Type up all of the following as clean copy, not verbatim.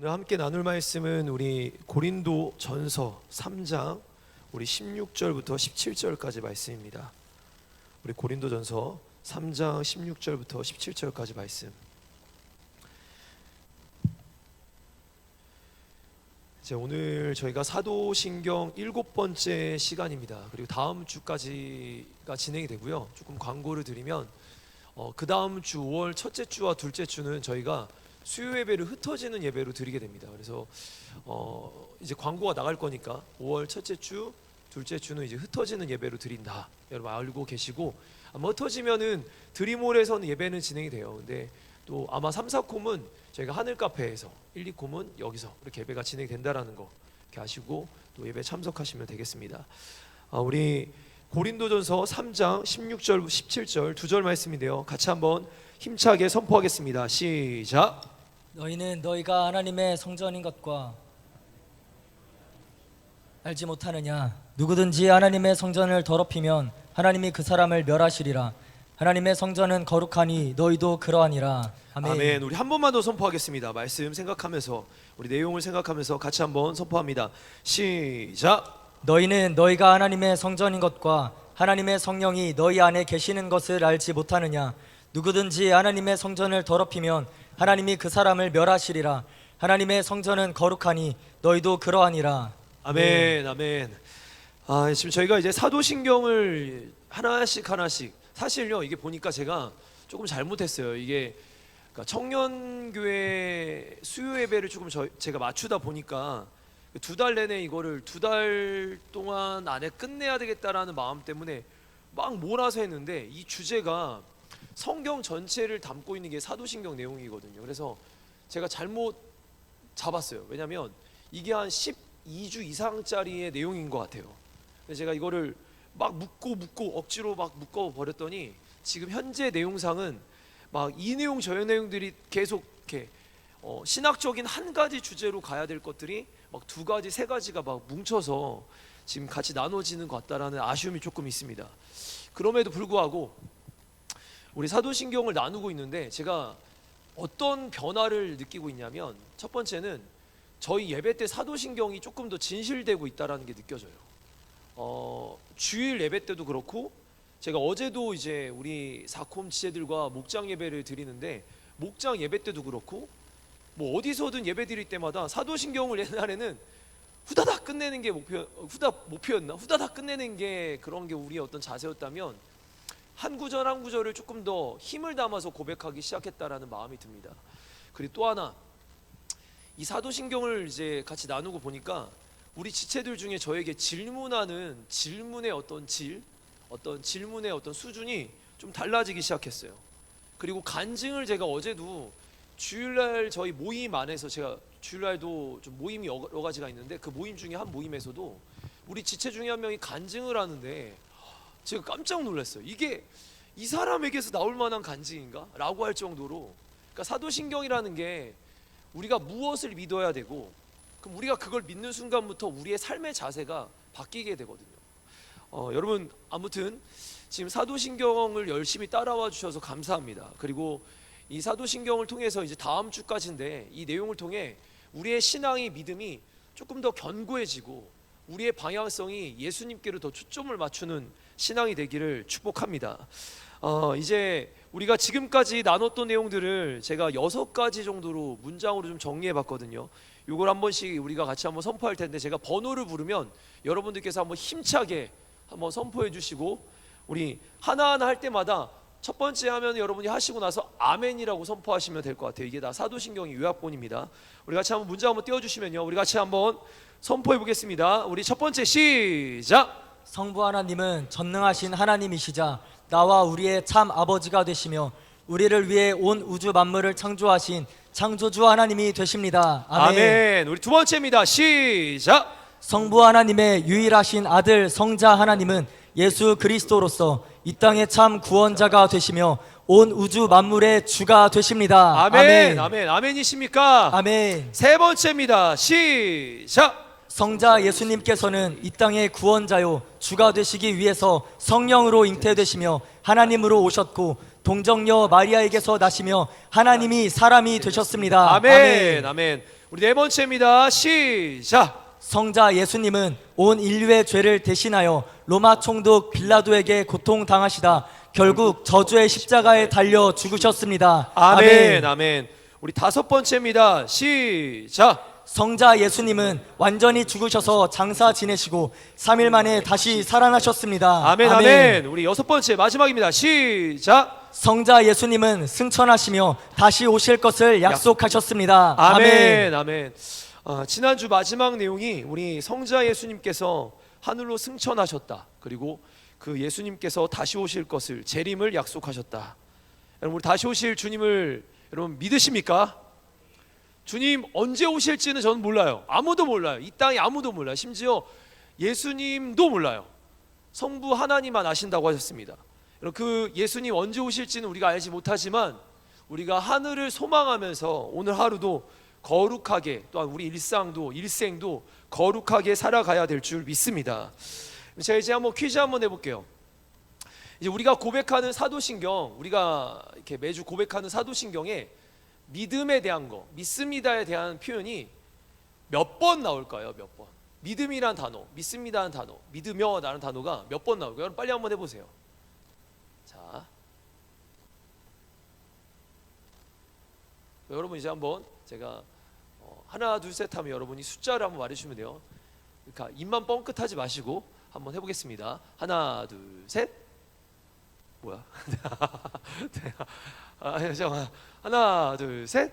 오늘 함께 나눌 말씀은 우리 고린도 전서 3장 우리 16절부터 17절까지 말씀입니다. 우리 고린도 전서 3장 16절부터 17절까지 말씀. 이제 오늘 저희가 사도신경 7번째 시간입니다. 그리고 다음 주까지가 진행이 되고요. 조금 광고를 드리면 그 다음 주 5월 첫째 주와 둘째 주는 저희가 수요 예배를 흩어지는 예배로 드리게 됩니다. 그래서 이제 광고가 나갈 거니까 5월 첫째 주, 둘째 주는 이제 흩어지는 예배로 드린다. 여러분 알고 계시고, 아마 흩어지면은 드림홀에서는 예배는 진행이 돼요. 근데 또 아마 3, 4콤은 저희가 하늘 카페에서, 1, 2콤은 여기서 이렇게 예배가 진행된다라는 거 이렇게 아시고 또 예배 참석하시면 되겠습니다. 우리 고린도전서 3장 16절, 17절 두 절 말씀인데요. 같이 한번 힘차게 선포하겠습니다. 시작. 너희는 너희가 하나님의 성전인 것과 알지 못하느냐? 누구든지 하나님의 성전을 더럽히면 하나님이 그 사람을 멸하시리라. 하나님의 성전은 거룩하니 너희도 그러하니라. 아멘. 아멘. 우리 한 번만 더 선포하겠습니다. 말씀 생각하면서, 우리 내용을 생각하면서 같이 한번 선포합니다. 시작. 너희는 너희가 하나님의 성전인 것과 하나님의 성령이 너희 안에 계시는 것을 알지 못하느냐? 누구든지 하나님의 성전을 더럽히면 하나님이 그 사람을 멸하시리라. 하나님의 성전은 거룩하니 너희도 그러하니라. 아멘. 아멘. 지금 저희가 이제 사도신경을 하나씩 사실요, 이게 보니까 제가 조금 잘못했어요. 이게 그러니까 청년교회 수요 예배를 조금 제가 맞추다 보니까 2달 내내 이거를 2달 동안 안에 끝내야 되겠다라는 마음 때문에 막 몰아서 했는데, 이 주제가 성경 전체를 담고 있는 게 사도신경 내용이거든요. 그래서 제가 잘못 잡았어요. 왜냐하면 이게 한 12주 이상짜리의 내용인 것 같아요. 그래서 제가 이거를 막 묶고 억지로 막 묶어 버렸더니 지금 현재 내용상은 막 이 내용 저 내용들이 계속 이렇게 신학적인 한 가지 주제로 가야 될 것들이 막 2가지 3가지가 막 뭉쳐서 지금 같이 나눠지는 것 같다라는 아쉬움이 조금 있습니다. 그럼에도 불구하고 우리 사도신경을 나누고 있는데 제가 어떤 변화를 느끼고 있냐면, 첫 번째는 저희 예배 때 사도신경이 조금 더 진실되고 있다라는 게 느껴져요. 주일 예배 때도 그렇고, 제가 어제도 이제 우리 4콤 지체들과 목장 예배를 드리는데 목장 예배 때도 그렇고, 뭐 어디서든 예배 드릴 때마다 사도신경을 옛날에는 후다닥 끝내는 게 목표였나? 후다닥 끝내는 게 그런 게 우리의 어떤 자세였다면, 한 구절 한 구절을 조금 더 힘을 담아서 고백하기 시작했다라는 마음이 듭니다. 그리고 또 하나, 이 사도신경을 이제 같이 나누고 보니까 우리 지체들 중에 저에게 질문하는 질문의 어떤 질문의 어떤 수준이 좀 달라지기 시작했어요. 그리고 간증을 제가 어제도 주일날 저희 모임 안에서, 제가 주일날도 좀 모임이 여러 가지가 있는데 그 모임 중에 한 모임에서도 우리 지체 중에 한 명이 간증을 하는데 제가 깜짝 놀랐어요. 이게 이 사람에게서 나올 만한 간증인가? 라고 할 정도로, 그러니까 사도신경이라는 게 우리가 무엇을 믿어야 되고, 그럼 우리가 그걸 믿는 순간부터 우리의 삶의 자세가 바뀌게 되거든요. 여러분 아무튼 지금 사도신경을 열심히 따라와 주셔서 감사합니다. 그리고 이 사도신경을 통해서 이제 다음 주까지인데, 이 내용을 통해 우리의 신앙이, 믿음이 조금 더 견고해지고 우리의 방향성이 예수님께로 더 초점을 맞추는 신앙이 되기를 축복합니다. 이제 우리가 지금까지 나눴던 내용들을 제가 6가지 정도로 문장으로 좀 정리해 봤거든요. 이걸 한 번씩 우리가 같이 한번 선포할 텐데, 제가 번호를 부르면 여러분들께서 한번 힘차게 한번 선포해 주시고, 우리 하나하나 할 때마다 첫 번째 하면 여러분이 하시고 나서 아멘이라고 선포하시면 될 것 같아요. 이게 다 사도신경의 요약본입니다. 우리 같이 한번 문장 한번 띄워주시면요, 우리 같이 한번 선포해 보겠습니다. 우리 첫 번째 시작. 성부 하나님은 전능하신 하나님이시자 나와 우리의 참 아버지가 되시며 우리를 위해 온 우주 만물을 창조하신 창조주 하나님이 되십니다. 아멘. 아멘. 우리 두 번째입니다. 시작. 성부 하나님의 유일하신 아들 성자 하나님은 예수 그리스도로서 이 땅의 참 구원자가 되시며 온 우주 만물의 주가 되십니다. 아멘. 아멘. 아멘이십니까? 아멘. 세 번째입니다. 시작. 성자 예수님께서는 이 땅의 구원자요 주가 되시기 위해서 성령으로 잉태되시며 하나님으로 오셨고 동정녀 마리아에게서 나시며 하나님이 사람이 되셨습니다. 아멘. 아멘. 우리 네 번째입니다. 시작. 성자 예수님은 온 인류의 죄를 대신하여 로마 총독 빌라도에게 고통당하시다 결국 저주의 십자가에 달려 죽으셨습니다. 아멘. 아멘. 우리 다섯 번째입니다. 시작. 성자 예수님은 완전히 죽으셔서 장사 지내시고 3일 만에 다시 살아나셨습니다. 아멘. 아멘. 우리 여섯 번째 마지막입니다. 시작. 성자 예수님은 승천하시며 다시 오실 것을 약속하셨습니다. 아멘. 아멘. 지난주 마지막 내용이 우리 성자 예수님께서 하늘로 승천하셨다. 그리고 그 예수님께서 다시 오실 것을 재림을 약속하셨다. 여러분, 우리 다시 오실 주님을 여러분 믿으십니까? 주님 언제 오실지는 저는 몰라요. 아무도 몰라요. 이 땅에 아무도 몰라요. 심지어 예수님도 몰라요. 성부 하나님만 아신다고 하셨습니다. 여러분, 그 예수님 언제 오실지는 우리가 알지 못하지만 우리가 하늘을 소망하면서 오늘 하루도 거룩하게, 또한 우리 일생도 거룩하게 살아가야 될 줄 믿습니다. 제가 이제 한번 퀴즈 한번 해볼게요. 이제 우리가 고백하는 사도신경, 우리가 이렇게 매주 고백하는 사도신경에 믿음에 대한 거, 믿습니다에 대한 표현이 몇 번 나올까요? 몇 번? 믿음이란 단어, 믿습니다라는 단어, 믿으며라는 단어가 몇 번 나올까요? 여러분 빨리 한번 해보세요. 자, 여러분 이제 한번 제가 하나 둘 셋 하면 여러분이 숫자를 한번 말해주시면 돼요. 그러니까 입만 뻥끗하지 마시고 한번 해보겠습니다. 하나 둘 셋. 뭐야? 잠깐만. 하나 둘 셋.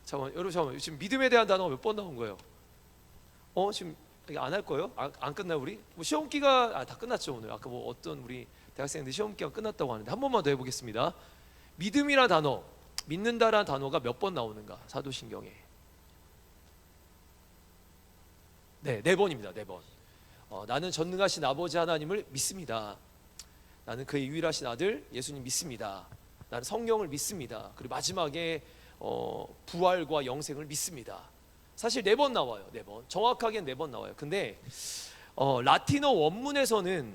잠깐만, 여러분 잠깐만. 지금 믿음에 대한 단어가 몇 번 나온 거예요? 지금 안 할 거예요? 안 끝나요 우리? 뭐 시험 기간 다 끝났죠 오늘. 아까 뭐 어떤 우리 대학생들 시험 기간 끝났다고 하는데 한 번만 더 해보겠습니다. 믿음이란 단어, 믿는다라는 단어가 몇 번 나오는가? 사도신경에. 네, 4번입니다. 4번. 나는 전능하신 아버지 하나님을 믿습니다. 나는 그의 유일하신 아들 예수님 믿습니다. 나는 성령을 믿습니다. 그리고 마지막에 부활과 영생을 믿습니다. 사실 4번 나와요. 4번. 정확하게는 4번 나와요. 근데 라틴어 원문에서는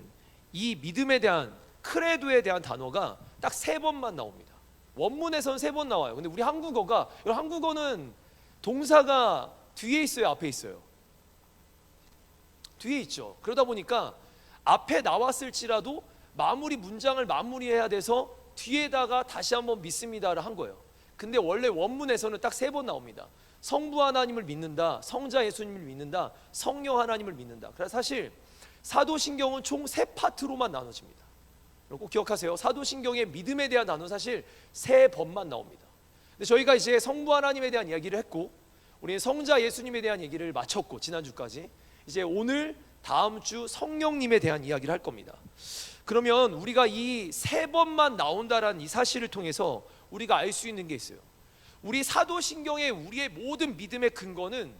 이 믿음에 대한 크레도에 대한 단어가 딱 3번만 나옵니다. 원문에서는 3번 나와요. 근데 우리 한국어는 동사가 뒤에 있어요, 앞에 있어요? 뒤에 있죠. 그러다 보니까 앞에 나왔을지라도 문장을 마무리해야 돼서 뒤에다가 다시 한번 믿습니다를 한 거예요. 근데 원래 원문에서는 딱 3번 나옵니다. 성부 하나님을 믿는다, 성자 예수님을 믿는다, 성령 하나님을 믿는다. 그래서 사실 사도신경은 총 3파트로만 나눠집니다. 꼭 기억하세요. 사도신경의 믿음에 대한 단어는 사실 3번만 나옵니다. 근데 저희가 이제 성부 하나님에 대한 이야기를 했고, 우리 성자 예수님에 대한 얘기를 마쳤고, 지난주까지 이제 오늘 다음 주 성령님에 대한 이야기를 할 겁니다. 그러면 우리가 이 3번만 나온다라는 이 사실을 통해서 우리가 알 수 있는 게 있어요. 우리 사도신경의 우리의 모든 믿음의 근거는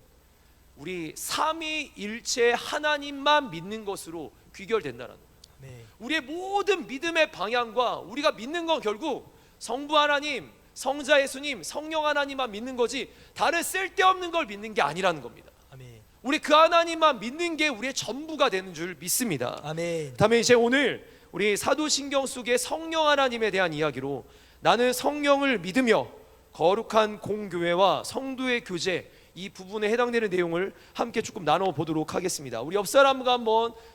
우리 삼위일체 하나님만 믿는 것으로 귀결된다는 거예요. 네. 우리의 모든 믿음의 방향과 우리가 믿는 건 결국 성부 하나님, 성자 예수님, 성령 하나님만 믿는 거지 다른 쓸데없는 걸 믿는 게 아니라는 겁니다. 아멘. 우리 그 하나님만 믿는 게 우리의 전부가 되는 줄 믿습니다. 아멘. 다음에 이제 오늘 우리 사도신경 속의 성령 하나님에 대한 이야기로 나는 성령을 믿으며 거룩한 공교회와 성도의 교제, 이 부분에 해당되는 내용을 함께 조금 나눠보도록 하겠습니다. 우리 옆 사람과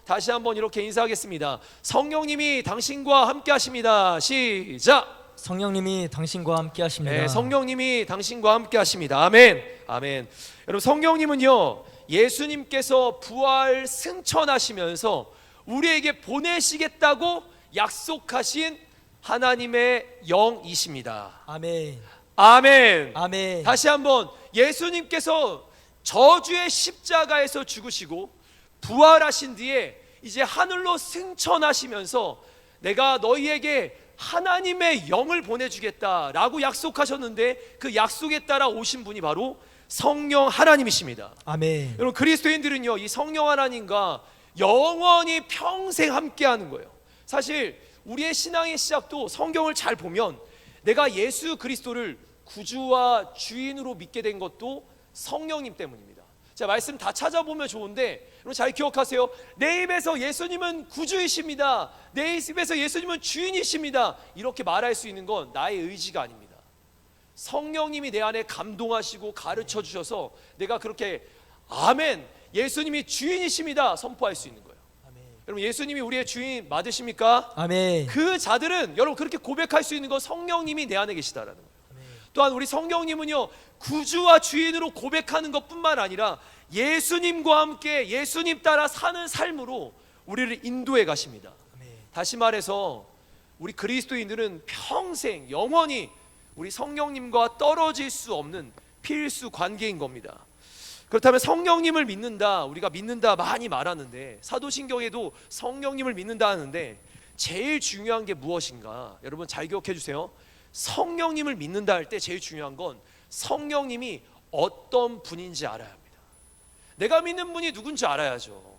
다시 한번 이렇게 인사하겠습니다. 성령님이 당신과 함께 하십니다. 시작. 성령님이 당신과 함께 하십니다. 네, 성령님이 당신과 함께 하십니다. 아멘. 아멘. 여러분, 성령님은요, 예수님께서 부활 승천하시면서 우리에게 보내시겠다고 약속하신 하나님의 영이십니다. 아멘. 아멘. 아멘. 다시 한번, 예수님께서 저주의 십자가에서 죽으시고 부활하신 뒤에 이제 하늘로 승천하시면서 내가 너희에게 하나님의 영을 보내주겠다라고 약속하셨는데, 그 약속에 따라 오신 분이 바로 성령 하나님이십니다. 아멘. 여러분, 그리스도인들은요, 이 성령 하나님과 영원히 평생 함께하는 거예요. 사실 우리의 신앙의 시작도 성경을 잘 보면 내가 예수 그리스도를 구주와 주인으로 믿게 된 것도 성령님 때문입니다. 자, 말씀 다 찾아보면 좋은데 여러분 잘 기억하세요. 내 입에서 예수님은 구주이십니다, 내 입에서 예수님은 주인이십니다, 이렇게 말할 수 있는 건 나의 의지가 아닙니다. 성령님이 내 안에 감동하시고 가르쳐 주셔서 내가 그렇게 아멘, 예수님이 주인이십니다 선포할 수 있는 거예요. 여러분, 예수님이 우리의 주인 맞으십니까? 아멘. 그 자들은 여러분 그렇게 고백할 수 있는 건 성령님이 내 안에 계시다라는 거예요. 또한 우리 성령님은요, 구주와 주인으로 고백하는 것뿐만 아니라 예수님과 함께 예수님 따라 사는 삶으로 우리를 인도해 가십니다. 다시 말해서 우리 그리스도인들은 평생 영원히 우리 성령님과 떨어질 수 없는 필수 관계인 겁니다. 그렇다면 성령님을 믿는다, 우리가 믿는다 많이 말하는데, 사도신경에도 성령님을 믿는다 하는데 제일 중요한 게 무엇인가? 여러분 잘 기억해 주세요. 성령님을 믿는다 할 때 제일 중요한 건 성령님이 어떤 분인지 알아야 합니다. 내가 믿는 분이 누군지 알아야죠.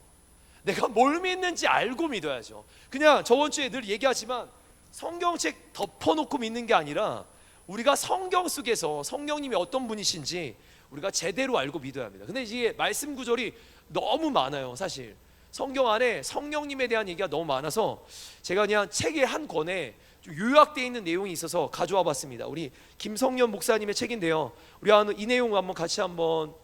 내가 뭘 믿는지 알고 믿어야죠. 그냥 저번 주에 늘 얘기하지만 성경책 덮어놓고 믿는 게 아니라 우리가 성경 속에서 성령님이 어떤 분이신지 우리가 제대로 알고 믿어야 합니다. 근데 이게 말씀 구절이 너무 많아요. 사실 성경 안에 성령님에 대한 얘기가 너무 많아서 제가 그냥 책의 한 권에 좀 요약되어 있는 내용이 있어서 가져와 봤습니다. 우리 김성년 목사님의 책인데요, 우리 이 내용 한번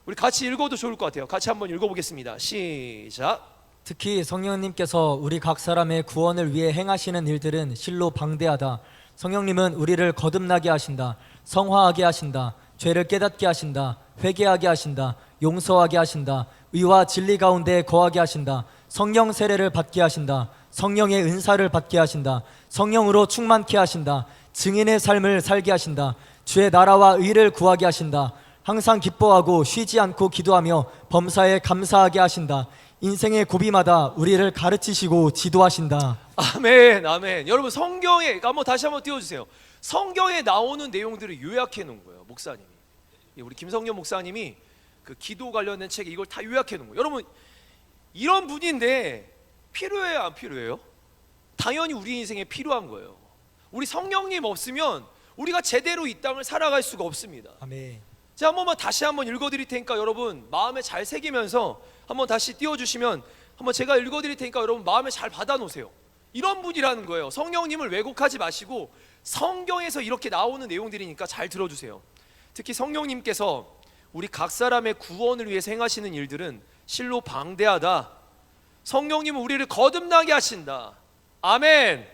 우리 같이 읽어도 좋을 것 같아요. 같이 한번 읽어보겠습니다. 시작. 특히 성령님께서 우리 각 사람의 구원을 위해 행하시는 일들은 실로 방대하다. 성령님은 우리를 거듭나게 하신다. 성화하게 하신다. 죄를 깨닫게 하신다. 회개하게 하신다. 용서하게 하신다. 의와 진리 가운데 거하게 하신다. 성령 세례를 받게 하신다. 성령의 은사를 받게 하신다. 성령으로 충만케 하신다. 증인의 삶을 살게 하신다. 주의 나라와 의를 구하게 하신다. 항상 기뻐하고 쉬지 않고 기도하며 범사에 감사하게 하신다. 인생의 고비마다 우리를 가르치시고 지도하신다. 아멘, 아멘. 여러분 성경에 다시 한번 띄워주세요. 성경에 나오는 내용들을 요약해 놓은 거예요, 목사님이. 우리 김성년 목사님이 그 기도 관련된 책에 이걸 다 요약해 놓은 거예요. 여러분, 이런 분인데 필요해요, 안 필요해요? 당연히 우리 인생에 필요한 거예요. 우리 성령님 없으면 우리가 제대로 이 땅을 살아갈 수가 없습니다. 아멘. 제가 한 번만 다시 한번 읽어드릴 테니까 여러분 마음에 잘 새기면서 한번 다시 띄워주시면, 한번 제가 읽어드릴 테니까 여러분 마음에 잘 받아놓으세요. 이런 분이라는 거예요. 성령님을 왜곡하지 마시고 성경에서 이렇게 나오는 내용들이니까 잘 들어주세요. 특히 성령님께서 우리 각 사람의 구원을 위해서 행하시는 일들은 실로 방대하다. 성령님은 우리를 거듭나게 하신다. 아멘.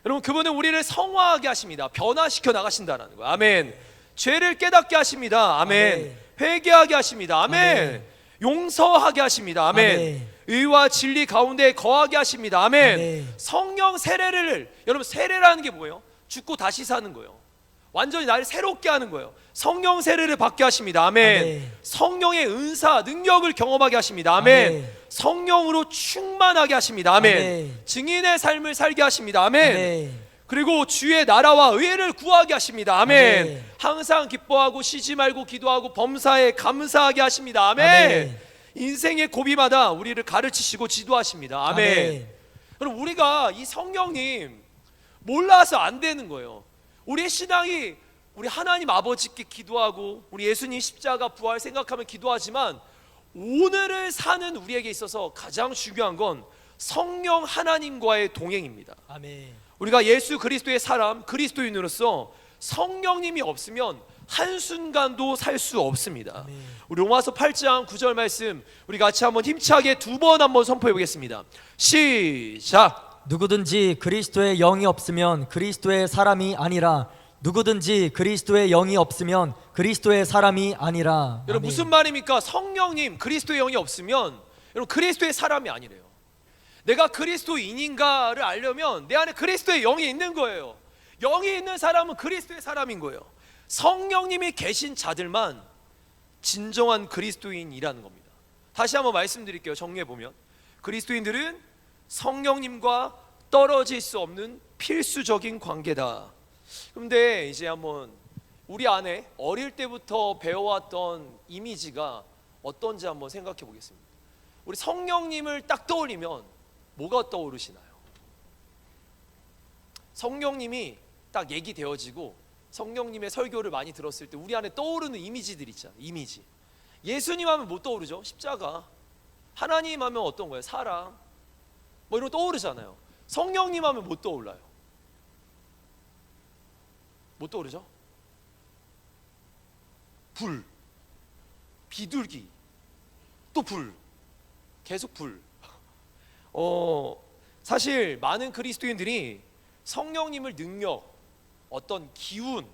여러분, 그분은 우리를 성화하게 하십니다. 변화시켜 나가신다는 거예요. 아멘. 죄를 깨닫게 하십니다. 아멘. 아멘. 회개하게 하십니다. 아멘. 아멘. 용서하게 하십니다. 아멘. 아멘. 의와 진리 가운데 거하게 하십니다. 아멘. 아멘. 성령 세례를, 여러분 세례라는 게 뭐예요? 죽고 다시 사는 거예요. 완전히 나를 새롭게 하는 거예요. 성령 세례를 받게 하십니다. 아멘. 아멘. 성령의 은사, 능력을 경험하게 하십니다. 아멘. 아멘. 성령으로 충만하게 하십니다. 아멘. 아멘. 증인의 삶을 살게 하십니다. 아멘. 아멘. 그리고 주의 나라와 의를 구하게 하십니다. 아멘. 아멘. 항상 기뻐하고 쉬지 말고 기도하고 범사에 감사하게 하십니다. 아멘. 아멘. 인생의 고비마다 우리를 가르치시고 지도하십니다. 아멘. 여러분, 우리가 이 성령님 몰라서 안 되는 거예요. 우리의 신앙이, 우리 하나님 아버지께 기도하고 우리 예수님 십자가 부활 생각하면 기도하지만 오늘을 사는 우리에게 있어서 가장 중요한 건 성령 하나님과의 동행입니다. 아멘. 우리가 예수 그리스도의 사람, 그리스도인으로서 성령님이 없으면 한순간도 살 수 없습니다. 아멘. 우리 로마서 8장 9절 말씀 우리 같이 한번 힘차게 두 번 한번 선포해 보겠습니다. 시작. 누구든지 그리스도의 영이 없으면 그리스도의 사람이 아니라. 누구든지 그리스도의 영이 없으면 그리스도의 사람이 아니라. 여러분, 아멘. 무슨 말입니까? 성령님, 그리스도의 영이 없으면 여러분 그리스도의 사람이 아니래요. 내가 그리스도인인가를 알려면 내 안에 그리스도의 영이 있는 거예요. 영이 있는 사람은 그리스도의 사람인 거예요. 성령님이 계신 자들만 진정한 그리스도인이라는 겁니다. 다시 한번 말씀드릴게요. 정리해 보면 그리스도인들은 성령님과 떨어질 수 없는 필수적인 관계다. 그런데 이제 한번 우리 안에 어릴 때부터 배워왔던 이미지가 어떤지 한번 생각해 보겠습니다. 우리 성령님을 딱 떠올리면 뭐가 떠오르시나요? 성령님이 딱 얘기되어지고 성령님의 설교를 많이 들었을 때 우리 안에 떠오르는 이미지들 있잖아요. 이미지. 예수님 하면 뭐 떠오르죠? 십자가. 하나님 하면 어떤 거예요? 사랑. 뭐 이런 거 떠오르잖아요. 성령님 하면 뭐 떠올라요? 뭐 떠오르죠? 불, 비둘기, 또 불, 계속 불. 사실 많은 그리스도인들이 성령님을 능력, 어떤 기운,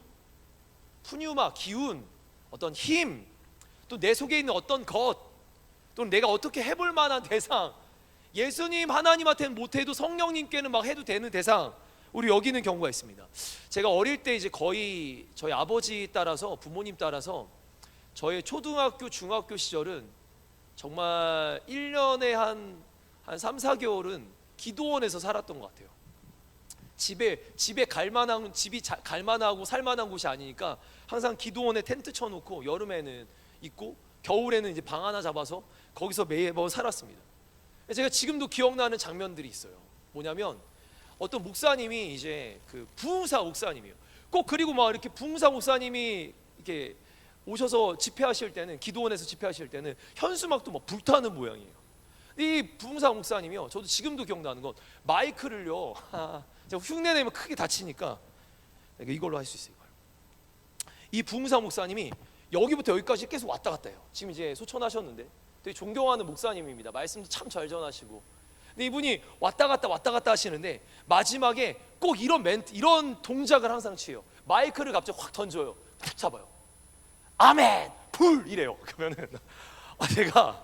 푸뉴마 기운, 어떤 힘, 또 내 속에 있는 어떤 것, 또는 내가 어떻게 해볼 만한 대상, 예수님 하나님한테는 못해도 성령님께는 막 해도 되는 대상, 우리 여기는 경우가 있습니다. 제가 어릴 때 이제 거의 저희 아버지 따라서, 부모님 따라서 저의 초등학교 중학교 시절은 정말 1년에 한 3, 4개월은 기도원에서 살았던 것 같아요. 집이 갈만하고 살만한 곳이 아니니까 항상 기도원에 텐트 쳐놓고 여름에는 있고 겨울에는 이제 방 하나 잡아서 거기서 매번 살았습니다. 제가 지금도 기억나는 장면들이 있어요. 뭐냐면 어떤 목사님이 이제 그 부흥사 목사님이에요. 꼭 그리고 막 이렇게 부흥사 목사님이 이렇게 오셔서 집회하실 때는, 기도원에서 집회하실 때는 현수막도 막 불타는 모양이에요. 이 부흥사 목사님이요, 저도 지금도 기억나는 건 마이크를요, 제가 흉내 내면 크게 다치니까 이걸로 할 수 있어요. 이 부흥사 목사님이 여기부터 여기까지 계속 왔다 갔다 해요. 지금 이제 소천하셨는데 되게 존경하는 목사님입니다. 말씀도 참 잘 전하시고. 근데 이분이 왔다 갔다 하시는데 마지막에 꼭 이런 동작을 항상 취해요. 마이크를 갑자기 확 던져요. 탁 잡아요. 아멘! 불! 이래요. 그러면은 제가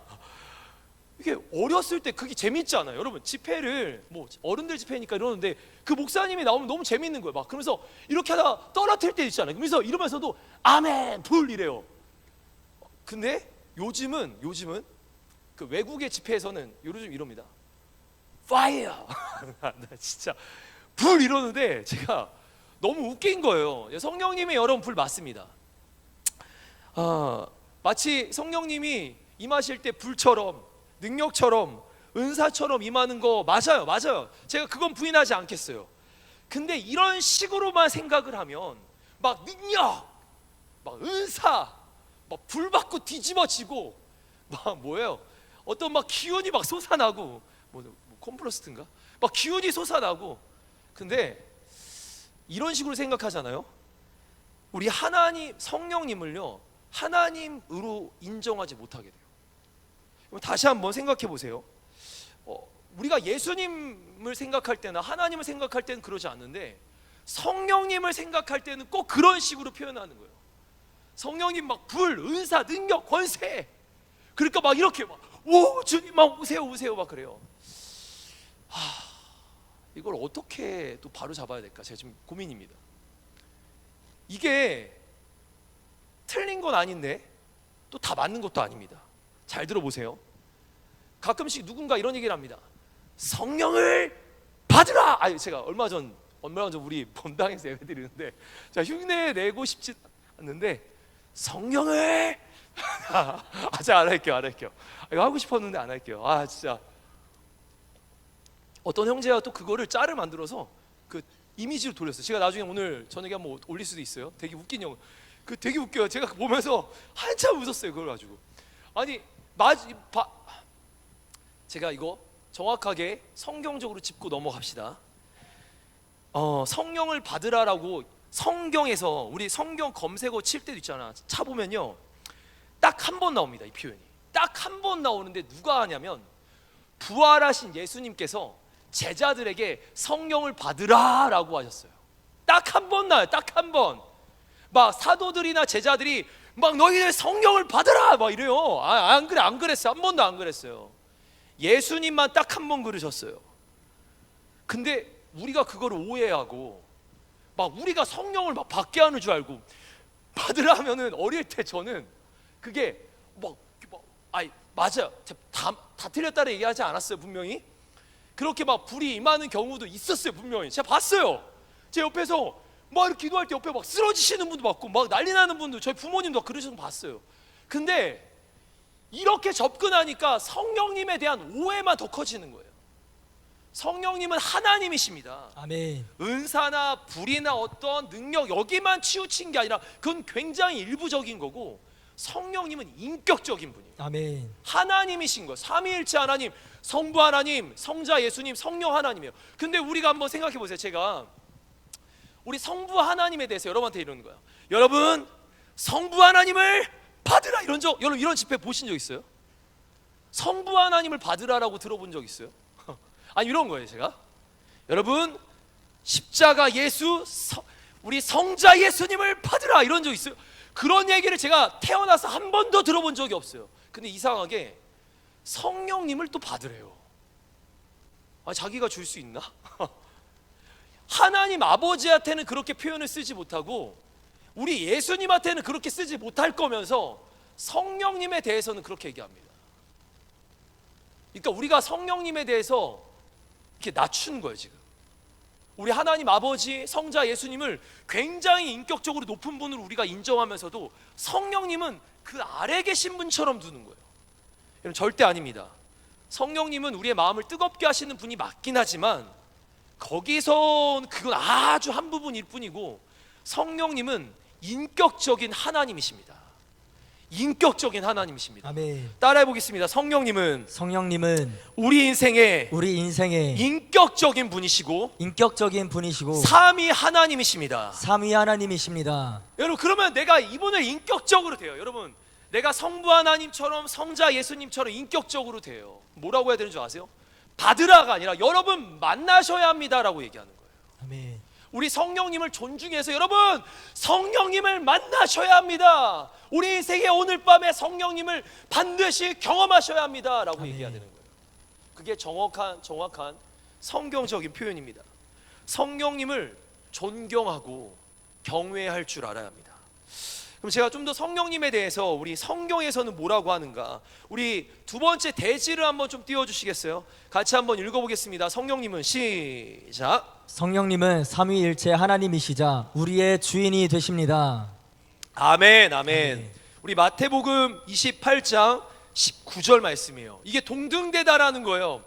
이게 어렸을 때 그게 재밌지 않아요? 여러분, 집회를 뭐 어른들 집회니까 이러는데 그 목사님이 나오면 너무 재밌는 거예요. 막 그러면서 이렇게 하다 떨어뜨릴 때 있잖아요. 그러면서 이러면서도 아멘! 불! 이래요. 근데 요즘은 그 외국의 집회에서는 요즘 이럽니다. 파이어! 나 진짜 불! 이러는데 제가 너무 웃긴 거예요. 성령님의 여러분 불 맞습니다. 마치 성령님이 임하실 때 불처럼, 능력처럼, 은사처럼 임하는 거 맞아요. 제가 그건 부인하지 않겠어요. 근데 이런 식으로만 생각을 하면 막 능력, 막 은사, 막 불 받고 뒤집어지고 막 뭐예요? 어떤 막 기운이 막 솟아나고 뭐 콤프로스트인가? 막 기운이 솟아나고. 근데 이런 식으로 생각하잖아요. 우리 하나님 성령님을요, 하나님으로 인정하지 못하게 돼요. 다시 한번 생각해 보세요. 우리가 예수님을 생각할 때나 하나님을 생각할 때는 그러지 않는데 성령님을 생각할 때는 꼭 그런 식으로 표현하는 거예요. 성령님 막 불, 은사, 능력, 권세. 그러니까 막 이렇게 막 오 주님 막 오세요 막 그래요. 이걸 어떻게 또 바로 잡아야 될까? 제가 지금 고민입니다. 이게 틀린 건 아닌데 또 다 맞는 것도 아닙니다. 잘 들어보세요. 가끔씩 누군가 이런 얘기를 합니다. 성령을 받으라. 제가 얼마 전 우리 본당에서 예배드리는데 자, 흉내 내고 싶지 않는데 성령을 제가 안 할게요. 이거 하고 싶었는데 안 할게요. 진짜 어떤 형제가 또 그거를 짤을 만들어서 그 이미지로 돌렸어요. 제가 나중에 오늘 저녁에 한번 올릴 수도 있어요. 되게 웃긴 영, 그 되게 웃겨요. 제가 보면서 한참 웃었어요. 그걸 가지고. 제가 이거 정확하게 성경적으로 짚고 넘어갑시다. 성령을 받으라라고 성경에서 우리 성경 검색어 칠 때도 있잖아. 차보면요 딱 한 번 나옵니다. 이 표현이 딱 한 번 나오는데 누가 하냐면 부활하신 예수님께서 제자들에게 성령을 받으라라고 하셨어요. 딱 한 번 나와요. 딱 한 번. 막 사도들이나 제자들이 막 너희들 성령을 받으라 막 이래요. 안 그랬어요. 한 번도 안 그랬어요. 예수님만 딱 한 번 그러셨어요. 근데 우리가 그걸 오해하고 막 우리가 성령을 막 받게 하는 줄 알고 받으라 하면은 어릴 때 저는 그게 맞아요. 다 틀렸다고 얘기하지 않았어요. 분명히 그렇게 막 불이 임하는 경우도 있었어요. 분명히 제가 봤어요. 제 옆에서 막 이렇게 기도할 때 옆에 막 쓰러지시는 분도 봤고 막 난리 나는 분도 저희 부모님도 그러시는 거 봤어요. 근데 이렇게 접근하니까 성령님에 대한 오해만 더 커지는 거예요. 성령님은 하나님이십니다. 아멘. 은사나 불이나 어떤 능력 여기만 치우친 게 아니라 그건 굉장히 일부적인 거고 성령님은 인격적인 분이에요. 아멘. 하나님이신 거예요. 삼위일체 하나님, 성부 하나님, 성자 예수님, 성령 하나님이에요. 근데 우리가 한번 생각해 보세요. 제가 우리 성부 하나님에 대해서 여러분한테 이러는 거예요. 여러분, 성부 하나님을 받으라 여러분 이런 집회 보신 적 있어요? 성부 하나님을 받으라라고 들어본 적 있어요? 아니 이런 거예요. 제가 여러분 십자가 예수 우리 성자 예수님을 받으라 이런 적 있어요? 그런 얘기를 제가 태어나서 한 번도 들어본 적이 없어요. 근데 이상하게 성령님을 또 받으래요. 아, 자기가 줄 수 있나? 하나님 아버지한테는 그렇게 표현을 쓰지 못하고 우리 예수님한테는 그렇게 쓰지 못할 거면서 성령님에 대해서는 그렇게 얘기합니다. 그러니까 우리가 성령님에 대해서 이렇게 낮추는 거예요. 지금 우리 하나님 아버지 성자 예수님을 굉장히 인격적으로 높은 분으로 우리가 인정하면서도 성령님은 그 아래 계신 분처럼 두는 거예요. 여러분 절대 아닙니다. 성령님은 우리의 마음을 뜨겁게 하시는 분이 맞긴 하지만 거기서 그건 아주 한 부분일 뿐이고 성령님은 인격적인 하나님이십니다. 인격적인 하나님이십니다. 아멘. 따라해 보겠습니다. 성령님은 우리 인생의 인격적인 분이시고 인격적인 분이시고 삼위 하나님이십니다. 삼위 하나님이십니다. 여러분 그러면 내가 이분을 인격적으로 돼요. 여러분 내가 성부 하나님처럼 성자 예수님처럼 인격적으로 돼요. 뭐라고 해야 되는 줄 아세요? 받으라가 아니라 여러분 만나셔야 합니다라고 얘기하는 거예요. 아멘. 우리 성령님을 존중해서 여러분 성령님을 만나셔야 합니다. 우리 인생의 오늘 밤에 성령님을 반드시 경험하셔야 합니다라고 얘기해야 되는 거예요. 그게 정확한 성경적인 표현입니다. 성령님을 존경하고 경외할 줄 알아야 합니다. 그럼 제가 좀 더 성령님에 대해서 우리 성경에서는 뭐라고 하는가, 우리 두 번째 대지를 한번 좀 띄워주시겠어요? 같이 한번 읽어보겠습니다. 성령님은 시작. 성령님은 삼위일체 하나님이시자 우리의 주인이 되십니다. 아멘, 아멘. 우리 마태복음 28장 19절 말씀이에요. 이게 동등되다라는 거예요.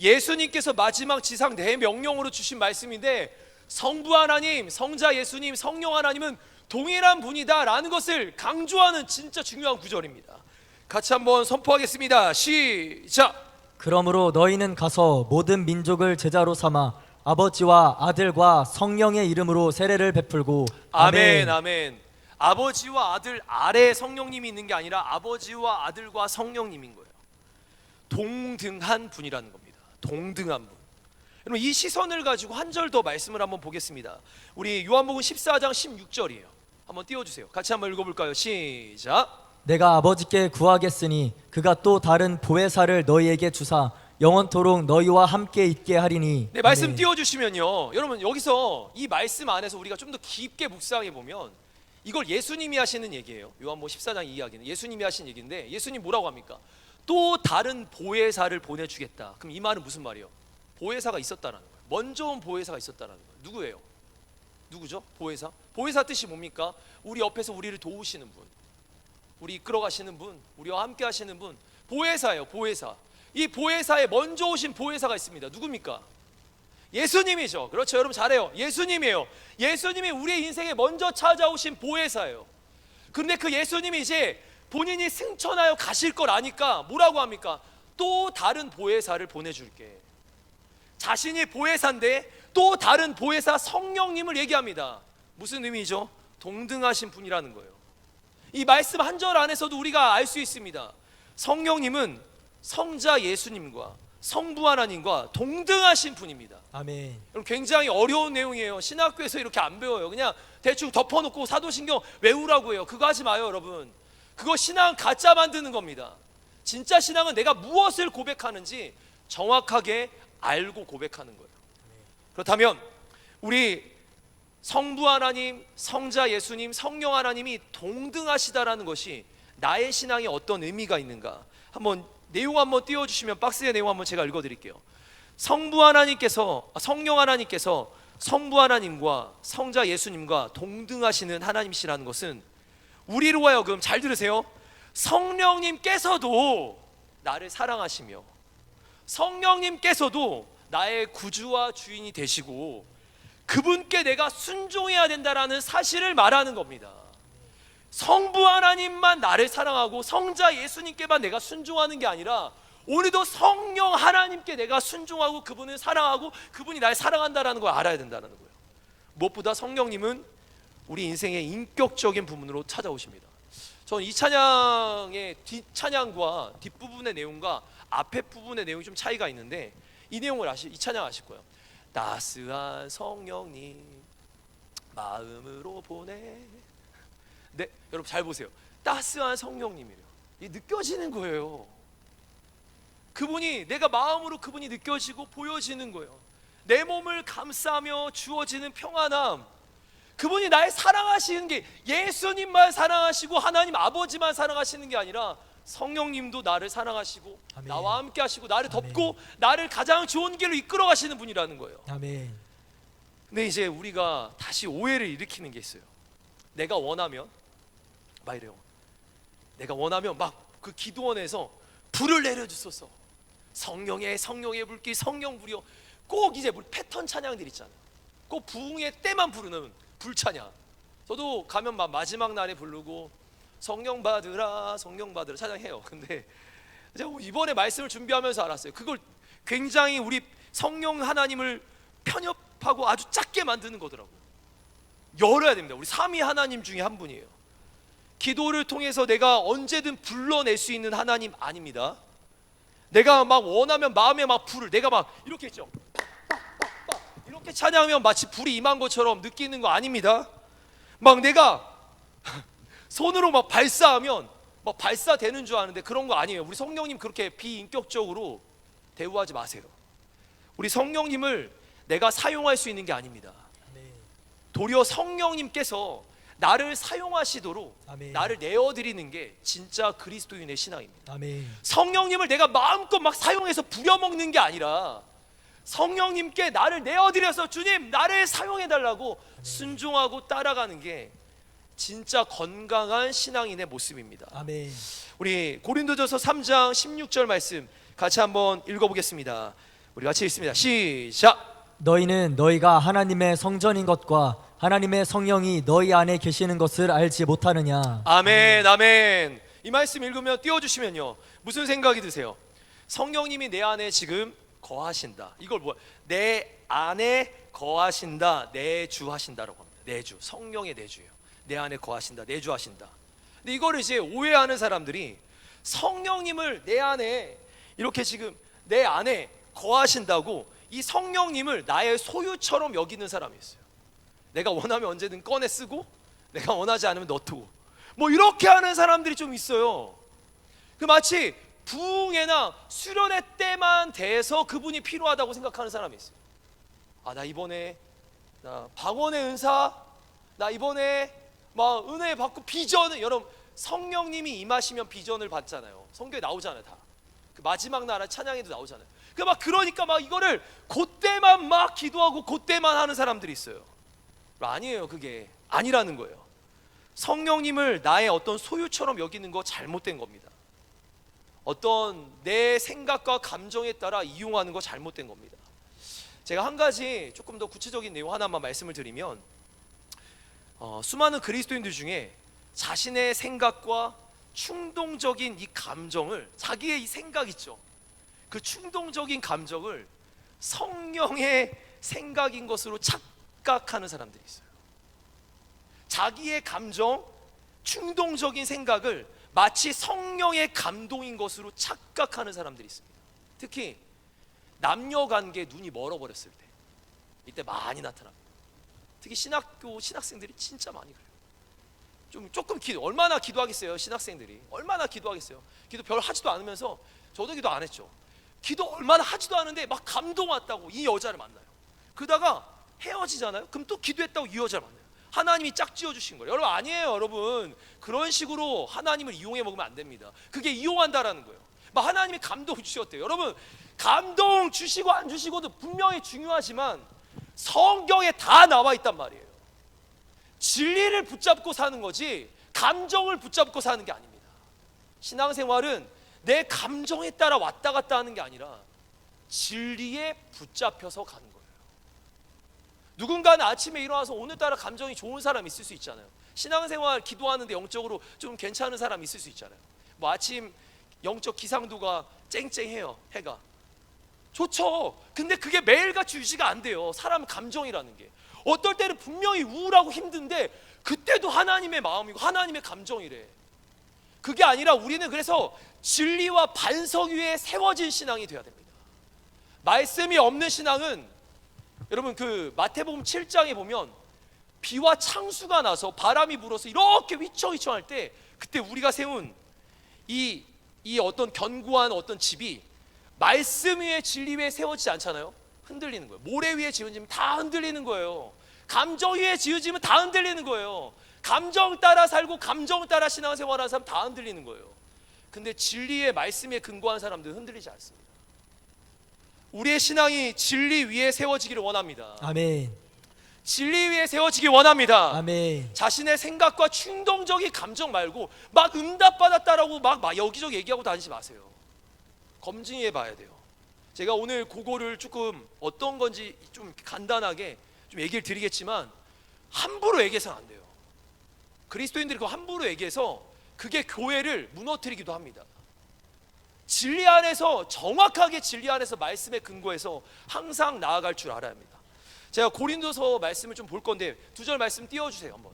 예수님께서 마지막 지상 내 명령으로 주신 말씀인데 성부 하나님, 성자 예수님, 성령 하나님은 동일한 분이다라는 것을 강조하는 진짜 중요한 구절입니다. 같이 한번 선포하겠습니다. 시작. 그러므로 너희는 가서 모든 민족을 제자로 삼아 아버지와 아들과 성령의 이름으로 세례를 베풀고. 아멘, 아멘. 아버지와 아들 아래 성령님이 있는 게 아니라 아버지와 아들과 성령님인 거예요. 동등한 분이라는 겁니다. 동등한 분. 여러분 이 시선을 가지고 한 절 더 말씀을 한번 보겠습니다. 우리 요한복음 14장 16절이에요. 한번 띄워주세요. 같이 한번 읽어볼까요? 시작. 내가 아버지께 구하겠으니 그가 또 다른 보혜사를 너희에게 주사 영원토록 너희와 함께 있게 하리니. 네, 말씀 띄워주시면요. 여러분 여기서 이 말씀 안에서 우리가 좀 더 깊게 묵상해 보면 이걸 예수님이 하시는 얘기예요. 요한복음 14장 이 이야기는 예수님이 하신 얘기인데 예수님 뭐라고 합니까? 또 다른 보혜사를 보내주겠다. 그럼 이 말은 무슨 말이에요? 보혜사가 있었다라는 거예요. 먼저 온 보혜사가 있었다라는 거예요. 누구예요? 누구죠? 보혜사? 보혜사 뜻이 뭡니까? 우리 옆에서 우리를 도우시는 분, 우리 이끌어 가시는 분, 우리와 함께 하시는 분, 보혜사예요. 보혜사. 이 보혜사에 먼저 오신 보혜사가 있습니다. 누굽니까? 예수님이죠. 그렇죠. 여러분 잘해요. 예수님이에요. 예수님이 우리의 인생에 먼저 찾아오신 보혜사예요. 그런데 그 예수님이 이제 본인이 승천하여 가실 걸 아니까 뭐라고 합니까? 또 다른 보혜사를 보내줄게. 자신이 보혜사인데 또 다른 보혜사 성령님을 얘기합니다. 무슨 의미죠? 동등하신 분이라는 거예요. 이 말씀 한 절 안에서도 우리가 알 수 있습니다. 성령님은 성자 예수님과 성부 하나님과 동등하신 분입니다. 아멘. 여러분 굉장히 어려운 내용이에요. 신학교에서 이렇게 안 배워요. 그냥 대충 덮어놓고 사도신경 외우라고 해요. 그거 하지 마요, 여러분. 그거 신앙 가짜 만드는 겁니다. 진짜 신앙은 내가 무엇을 고백하는지 정확하게 알고 고백하는 거예요. 그렇다면 우리 성부 하나님, 성자 예수님, 성령 하나님이 동등하시다라는 것이 나의 신앙에 어떤 의미가 있는가? 한번 내용 한번 띄워주시면 박스의 내용 한번 제가 읽어드릴게요. 성부 하나님께서, 성령 하나님께서 성부 하나님과 성자 예수님과 동등하시는 하나님이시라는 것은 우리로 하여금, 잘 들으세요, 성령님께서도 나를 사랑하시며 성령님께서도 나의 구주와 주인이 되시고 그분께 내가 순종해야 된다라는 사실을 말하는 겁니다. 성부 하나님만 나를 사랑하고 성자 예수님께만 내가 순종하는 게 아니라 오늘도 성령 하나님께 내가 순종하고 그분을 사랑하고 그분이 날 사랑한다라는 걸 알아야 된다는 거예요. 무엇보다 성령님은 우리 인생의 인격적인 부분으로 찾아오십니다. 저는 이 찬양의 뒷찬양과 뒷부분의 내용과 앞에 부분의 내용이 좀 차이가 있는데, 이 내용을 이 찬양 아실 거예요. 따스한 성령님 마음으로 보내. 네, 여러분 잘 보세요. 따스한 성령님이래요. 이 느껴지는 거예요. 그분이, 내가 마음으로 그분이 느껴지고 보여지는 거예요. 내 몸을 감싸며 주어지는 평안함, 그분이 날 사랑하시는 게 예수님만 사랑하시고 하나님 아버지만 사랑하시는 게 아니라 성령님도 나를 사랑하시고 아멘. 나와 함께 하시고 나를 아멘. 덮고 나를 가장 좋은 길로 이끌어 가시는 분이라는 거예요. 아멘. 근데 이제 우리가 다시 오해를 일으키는 게 있어요. 내가 원하면 막 이래요. 내가 원하면 막 그 기도원에서 불을 내려주소서, 성령의 불길, 성령 불이여. 꼭 이제 패턴 찬양들 있잖아요. 꼭 부흥의 때만 부르는 불찬양. 저도 가면 막 마지막 날에 부르고 성령 받으라 찬양해요. 근데 제가 이번에 말씀을 준비하면서 알았어요. 그걸 굉장히 우리 성령 하나님을 편협하고 아주 작게 만드는 거더라고요. 열어야 됩니다. 우리 삼위 하나님 중에 한 분이에요. 기도를 통해서 내가 언제든 불러낼 수 있는 하나님 아닙니다. 내가 막 원하면 마음에 막 불을, 내가 막 이렇게 했죠, 이렇게 찬양하면 마치 불이 임한 것처럼 느끼는 거 아닙니다. 막 내가 손으로 막 발사하면 막 발사되는 줄 아는데 그런 거 아니에요. 우리 성령님 그렇게 비인격적으로 대우하지 마세요. 우리 성령님을 내가 사용할 수 있는 게 아닙니다. 도리어 성령님께서 나를 사용하시도록 아멘. 나를 내어드리는 게 진짜 그리스도인의 신앙입니다. 아멘. 성령님을 내가 마음껏 막 사용해서 부려먹는 게 아니라 성령님께 나를 내어드려서 주님 나를 사용해달라고 순종하고 따라가는 게 진짜 건강한 신앙인의 모습입니다. 아멘. 우리 고린도전서 3장 16절 말씀 같이 한번 읽어보겠습니다. 우리 같이 읽습니다. 시작. 너희는 너희가 하나님의 성전인 것과 하나님의 성령이 너희 안에 계시는 것을 알지 못하느냐. 아멘, 아멘. 이 말씀 읽으면 띄워주시면요, 무슨 생각이 드세요? 성령님이 내 안에 지금 거하신다. 이걸 뭐야? 내 안에 거하신다, 내주하신다라고 합니다. 내주, 성령의 내주예요. 내 안에 거하신다, 내주하신다. 근데 이거를 이제 오해하는 사람들이 성령님을 내 안에 이렇게 지금 내 안에 거하신다고 이 성령님을 나의 소유처럼 여기는 사람이 있어요. 내가 원하면 언제든 꺼내 쓰고 내가 원하지 않으면 놔두고 뭐 이렇게 하는 사람들이 좀 있어요. 그 마치 부흥회나 수련회 때만 돼서 그분이 필요하다고 생각하는 사람이 있어요. 아, 나 이번에 나 방언의 은사, 나 이번에 막 은혜 받고 비전을, 여러분 성령님이 임하시면 비전을 받잖아요. 성경에 나오잖아요. 다 그 마지막 나라 찬양에도 나오잖아요. 그 막 그러니까 막 이거를 그때만 막 기도하고 그때만 하는 사람들이 있어요. 아니에요. 그게 아니라는 거예요. 성령님을 나의 어떤 소유처럼 여기는 거 잘못된 겁니다. 어떤 내 생각과 감정에 따라 이용하는 거 잘못된 겁니다. 제가 한 가지 조금 더 구체적인 내용 하나만 말씀을 드리면, 수많은 그리스도인들 중에 자신의 생각과 충동적인 이 감정을, 자기의 이 생각 있죠, 그 충동적인 감정을 성령의 생각인 것으로 착각하는 사람들이 있어요. 자기의 감정, 충동적인 생각을 마치 성령의 감동인 것으로 착각하는 사람들이 있습니다. 특히 남녀관계에 눈이 멀어버렸을 때, 이때 많이 나타납니다. 특히 신학교 신학생들이 진짜 많이 그래요. 조금 얼마나 기도하겠어요. 신학생들이 얼마나 기도하겠어요. 기도 별 하지도 않으면서, 저도 기도 안 했죠. 기도 얼마나 하지도 않은데 막 감동 왔다고 이 여자를 만나요. 그러다가 헤어지잖아요. 그럼 또 기도했다고 이 여자를 만나요. 하나님이 짝지어 주신 거예요. 여러분 아니에요. 여러분 그런 식으로 하나님을 이용해 먹으면 안 됩니다. 그게 이용한다라는 거예요. 막 하나님이 감동 주셨대요. 여러분 감동 주시고 안 주시고도 분명히 중요하지만 성경에 다 나와 있단 말이에요. 진리를 붙잡고 사는 거지 감정을 붙잡고 사는 게 아닙니다. 신앙생활은 내 감정에 따라 왔다 갔다 하는 게 아니라 진리에 붙잡혀서 가는 거예요. 누군가는 아침에 일어나서 오늘따라 감정이 좋은 사람 있을 수 있잖아요. 신앙생활 기도하는데 영적으로 좀 괜찮은 사람 있을 수 있잖아요. 뭐 아침 영적 기상도가 쨍쨍해요. 해가 좋죠. 근데 그게 매일같이 유지가 안 돼요. 사람 감정이라는 게 어떨 때는 분명히 우울하고 힘든데 그때도 하나님의 마음이고 하나님의 감정이래. 그게 아니라 우리는 그래서 진리와 반석 위에 세워진 신앙이 되어야 됩니다. 말씀이 없는 신앙은, 여러분 그 마태복음 7장에 보면 비와 창수가 나서 바람이 불어서 이렇게 휘청휘청할 때, 그때 우리가 세운 이 어떤 견고한 어떤 집이 말씀 위에 진리 위에 세워지지 않잖아요. 흔들리는 거예요. 모래 위에 지은 집은 다 흔들리는 거예요. 감정 위에 지어지면 다 흔들리는 거예요. 감정 따라 살고 감정 따라 신앙생활하는 사람 다 흔들리는 거예요. 근데 진리의 말씀에 근거한 사람들은 흔들리지 않습니다. 우리의 신앙이 진리 위에 세워지기를 원합니다. 아멘. 진리 위에 세워지기 원합니다. 아멘. 자신의 생각과 충동적인 감정 말고 막 응답받았다라고 막 여기저기 얘기하고 다니지 마세요. 검증해 봐야 돼요. 제가 오늘 그거를 조금 어떤 건지 좀 간단하게 좀 얘기를 드리겠지만, 함부로 얘기해서는 안 돼요. 그리스도인들이 그거 함부로 얘기해서 그게 교회를 무너뜨리기도 합니다. 진리 안에서, 정확하게 진리 안에서 말씀에 근거해서 항상 나아갈 줄 알아야 합니다. 제가 고린도서 말씀을 좀 볼 건데 2절 말씀 띄워주세요. 한번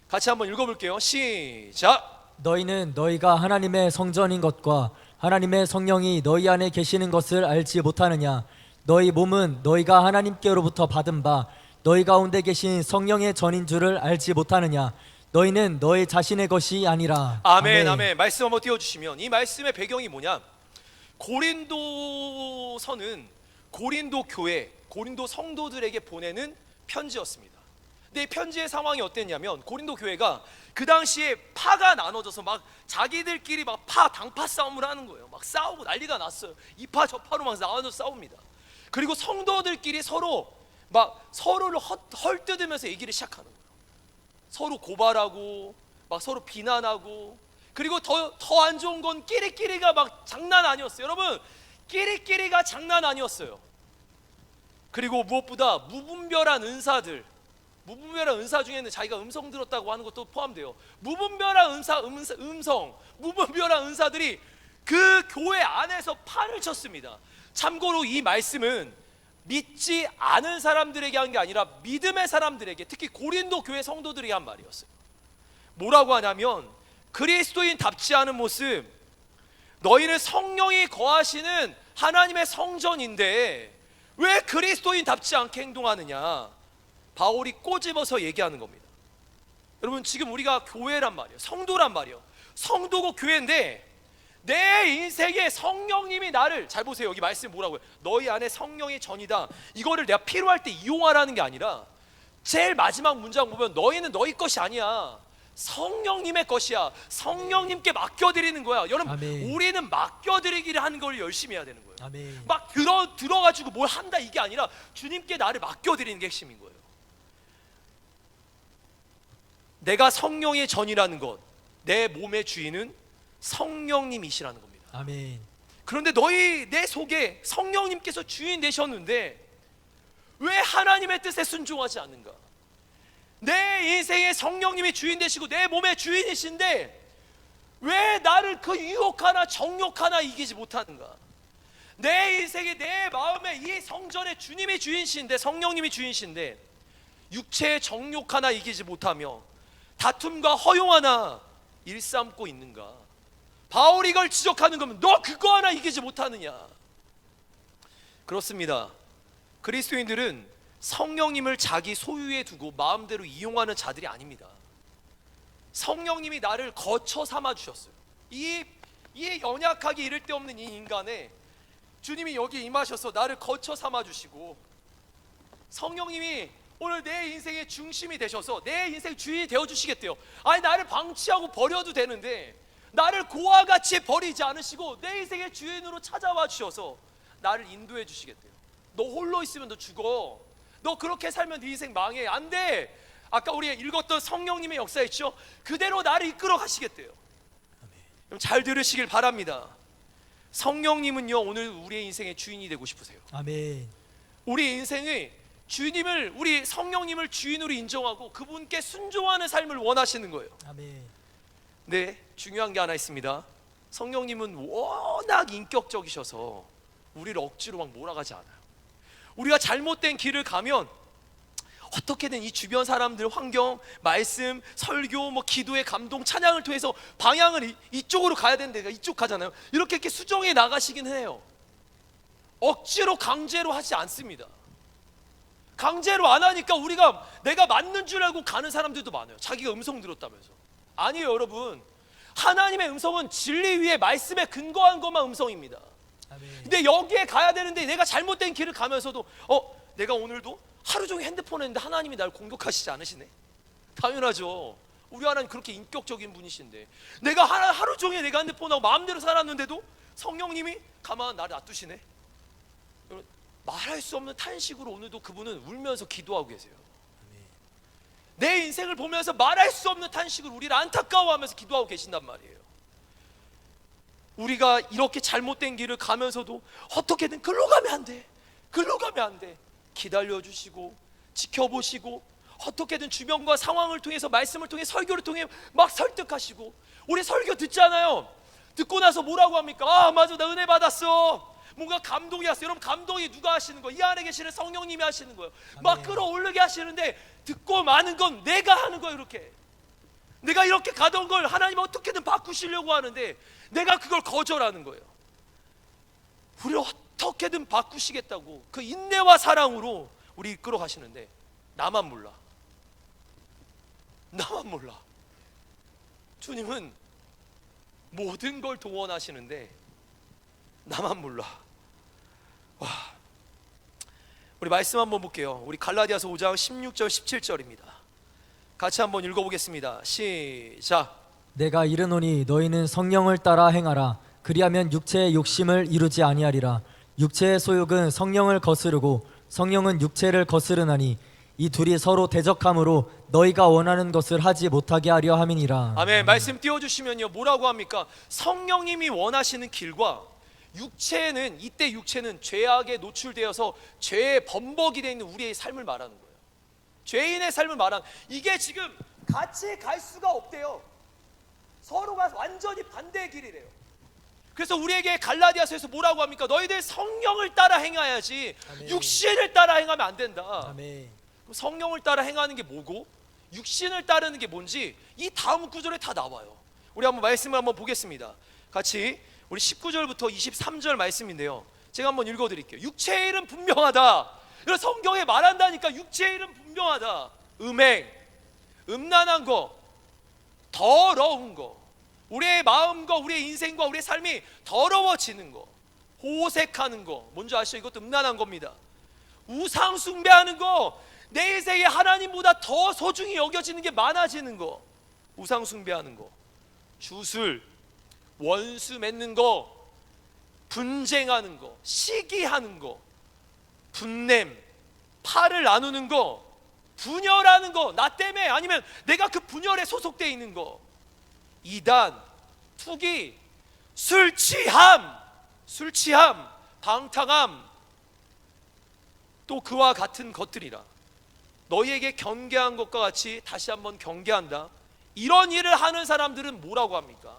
같이 한번 읽어볼게요. 시작. 너희는 너희가 하나님의 성전인 것과 하나님의 성령이 너희 안에 계시는 것을 알지 못하느냐? 너희 몸은 너희가 하나님께로부터 받은 바 너희 가운데 계신 성령의 전인 줄을 알지 못하느냐? 너희는 너희 자신의 것이 아니라. 아멘. 아멘. 말씀 한번 띄워주시면, 이 말씀의 배경이 뭐냐? 고린도서는 고린도 교회, 고린도 성도들에게 보내는 편지였습니다. 근데 이 편지의 상황이 어땠냐면, 고린도 교회가 그 당시에 파가 나눠져서 막 자기들끼리 막 당파 싸움을 하는 거예요. 막 싸우고 난리가 났어요. 이 파 저 파로 막 나눠져 싸웁니다. 그리고 성도들끼리 서로를 헐뜯으면서 얘기를 시작하는 거예요. 서로 고발하고 막 서로 비난하고, 그리고 더 안 좋은 건 끼리끼리가 막 장난 아니었어요. 여러분, 끼리끼리가 장난 아니었어요. 그리고 무엇보다 무분별한 은사 중에는 자기가 음성 들었다고 하는 것도 포함돼요. 무분별한 무분별한 은사들이 그 교회 안에서 판을 쳤습니다. 참고로 이 말씀은 믿지 않은 사람들에게 한 게 아니라 믿음의 사람들에게, 특히 고린도 교회 성도들에게 한 말이었어요. 뭐라고 하냐면, 그리스도인답지 않은 모습, 너희는 성령이 거하시는 하나님의 성전인데 왜 그리스도인답지 않게 행동하느냐? 바울이 꼬집어서 얘기하는 겁니다. 여러분, 지금 우리가 교회란 말이에요. 성도란 말이에요. 성도고 교회인데 내 인생에 성령님이 나를, 잘 보세요. 여기 말씀 뭐라고요? 너희 안에 성령이 전이다. 이거를 내가 필요할 때 이용하라는 게 아니라, 제일 마지막 문장 보면 너희는 너희 것이 아니야. 성령님의 것이야. 성령님께 맡겨드리는 거야. 여러분, 아멘. 우리는 맡겨드리기를 하는 걸 열심히 해야 되는 거예요. 아멘. 막 들어가지고 뭘 한다 이게 아니라 주님께 나를 맡겨드리는 게 핵심인 거예요. 내가 성령의 전이라는 것, 내 몸의 주인은 성령님이시라는 겁니다. 아멘. 그런데 내 속에 성령님께서 주인 되셨는데 왜 하나님의 뜻에 순종하지 않는가? 내 인생에 성령님이 주인 되시고 내 몸의 주인이신데 왜 나를 그 유혹 하나 정욕 하나 이기지 못하는가? 내 인생에, 내 마음에 이 성전의 주님이 주인이신데, 성령님이 주인이신데 육체의 정욕 하나 이기지 못하며 다툼과 허용 하나 일삼고 있는가? 바울이 이걸 지적하는 거면 너 그거 하나 이기지 못하느냐? 그렇습니다. 그리스도인들은 성령님을 자기 소유에 두고 마음대로 이용하는 자들이 아닙니다. 성령님이 나를 거처 삼아 주셨어요. 이 연약하게 이를 데 없는 이 인간에 주님이 여기 임하셔서 나를 거처 삼아 주시고, 성령님이 오늘 내 인생의 중심이 되셔서 내 인생 주인이 되어 주시겠대요. 아니, 나를 방치하고 버려도 되는데 나를 고와 같이 버리지 않으시고 내 인생의 주인으로 찾아와 주셔서 나를 인도해 주시겠대요. 너 홀로 있으면 너 죽어. 너 그렇게 살면 네 인생 망해. 안 돼. 아까 우리가 읽었던 성령님의 역사 있죠? 그대로 나를 이끌어 가시겠대요. 그럼 잘 들으시길 바랍니다. 성령님은요, 오늘 우리의 인생의 주인이 되고 싶으세요. 아멘. 우리 인생의 주님을, 우리 성령님을 주인으로 인정하고 그분께 순종하는 삶을 원하시는 거예요. 아멘. 네, 중요한 게 하나 있습니다. 성령님은 워낙 인격적이셔서 우리를 억지로 막 몰아가지 않아요. 우리가 잘못된 길을 가면 어떻게든 이 주변 사람들, 환경, 말씀, 설교, 뭐 기도의 감동, 찬양을 통해서 방향을 이쪽으로 가야 되는데 내가 이쪽 가잖아요. 이렇게 수정해 나가시긴 해요. 억지로 강제로 하지 않습니다. 강제로 안 하니까 내가 맞는 줄 알고 가는 사람들도 많아요. 자기가 음성 들었다면서. 아니에요, 여러분. 하나님의 음성은 진리 위에 말씀에 근거한 것만 음성입니다. 아멘. 근데 여기에 가야 되는데 내가 잘못된 길을 가면서도 내가 오늘도 하루 종일 핸드폰 했는데 하나님이 날 공격하시지 않으시네? 당연하죠. 우리 하나님 그렇게 인격적인 분이신데 내가 하루 종일 내가 핸드폰하고 마음대로 살았는데도 성령님이 가만 나를 놔두시네? 말할 수 없는 탄식으로 오늘도 그분은 울면서 기도하고 계세요. 내 인생을 보면서 말할 수 없는 탄식으로 우리를 안타까워하면서 기도하고 계신단 말이에요. 우리가 이렇게 잘못된 길을 가면서도 어떻게든 글로 가면 안 돼, 글로 가면 안 돼, 기다려주시고 지켜보시고 어떻게든 주변과 상황을 통해서 말씀을 통해 설교를 통해 막 설득하시고. 우리 설교 듣잖아요. 듣고 나서 뭐라고 합니까? 맞아, 나 은혜 받았어. 뭔가 감동이 왔어요. 여러분, 감동이 누가 하시는 거예요? 이 안에 계시는 성령님이 하시는 거예요. 막 끌어올리게 하시는데 듣고 마는 건 내가 하는 거예요. 이렇게 내가 이렇게 가던 걸 하나님 어떻게든 바꾸시려고 하는데 내가 그걸 거절하는 거예요. 우리를 어떻게든 바꾸시겠다고 그 인내와 사랑으로 우리 이끌어 가시는데 나만 몰라. 나만 몰라. 주님은 모든 걸 동원하시는데 나만 몰라. 와, 우리 말씀 한번 볼게요. 우리 갈라디아서 5장 16절 17절입니다. 같이 한번 읽어보겠습니다. 시작. 내가 이르노니 너희는 성령을 따라 행하라. 그리하면 육체의 욕심을 이루지 아니하리라. 육체의 소욕은 성령을 거스르고 성령은 육체를 거스르나니 이 둘이 서로 대적함으로 너희가 원하는 것을 하지 못하게 하려 함이니라. 아멘. 말씀 띄워주시면요, 뭐라고 합니까? 성령님이 원하시는 길과 육체는, 이때 육체는 죄악에 노출되어서 죄의 범벅이 되어 있는 우리의 삶을 말하는 거예요. 죄인의 삶을 말하는, 이게 지금 같이 갈 수가 없대요. 서로가 완전히 반대의 길이래요. 그래서 우리에게 갈라디아서에서 뭐라고 합니까? 너희들 성령을 따라 행해야지 아멘. 육신을 따라 행하면 안 된다. 아멘. 그럼 성령을 따라 행하는 게 뭐고 육신을 따르는 게 뭔지 이 다음 구절에 다 나와요. 우리 한번 말씀을 한번 보겠습니다. 같이 우리 19절부터 23절 말씀인데요, 제가 한번 읽어드릴게요. 육체의 일은 분명하다. 이런 성경에 말한다니까. 육체의 일은 분명하다. 음행, 음란한 거, 더러운 거, 우리의 마음과 우리의 인생과 우리의 삶이 더러워지는 거, 호색하는 거, 뭔지 아시죠? 이것도 음란한 겁니다. 우상 숭배하는 거, 내 인생에 하나님보다 더 소중히 여겨지는 게 많아지는 거, 우상 숭배하는 거, 주술, 원수 맺는 거, 분쟁하는 거, 시기하는 거, 분냄, 팔을 나누는 거, 분열하는 거, 나 때문에 아니면 내가 그 분열에 소속되어 있는 거, 이단, 투기, 술 취함, 방탕함, 또 그와 같은 것들이라. 너희에게 경계한 것과 같이 다시 한번 경계한다. 이런 일을 하는 사람들은 뭐라고 합니까?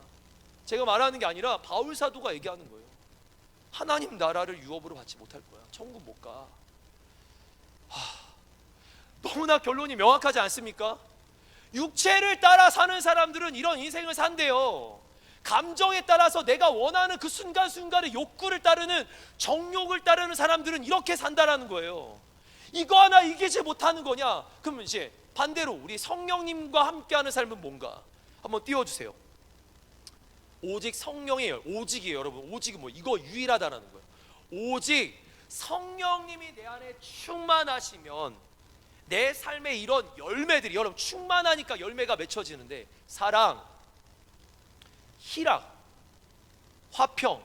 제가 말하는 게 아니라 바울 사도가 얘기하는 거예요. 하나님 나라를 유업으로 받지 못할 거야. 천국 못 가. 너무나 결론이 명확하지 않습니까? 육체를 따라 사는 사람들은 이런 인생을 산대요. 감정에 따라서 내가 원하는 그 순간순간의 욕구를 따르는, 정욕을 따르는 사람들은 이렇게 산다라는 거예요. 이거 하나 이기지 못하는 거냐? 그러면 이제 반대로 우리 성령님과 함께하는 삶은 뭔가? 한번 띄워주세요. 오직 성령이에요. 오직이에요, 여러분. 오직은 뭐? 이거 유일하다라는 거예요. 오직 성령님이 내 안에 충만하시면 내 삶의 이런 열매들이, 여러분, 충만하니까 열매가 맺혀지는데, 사랑, 희락, 화평,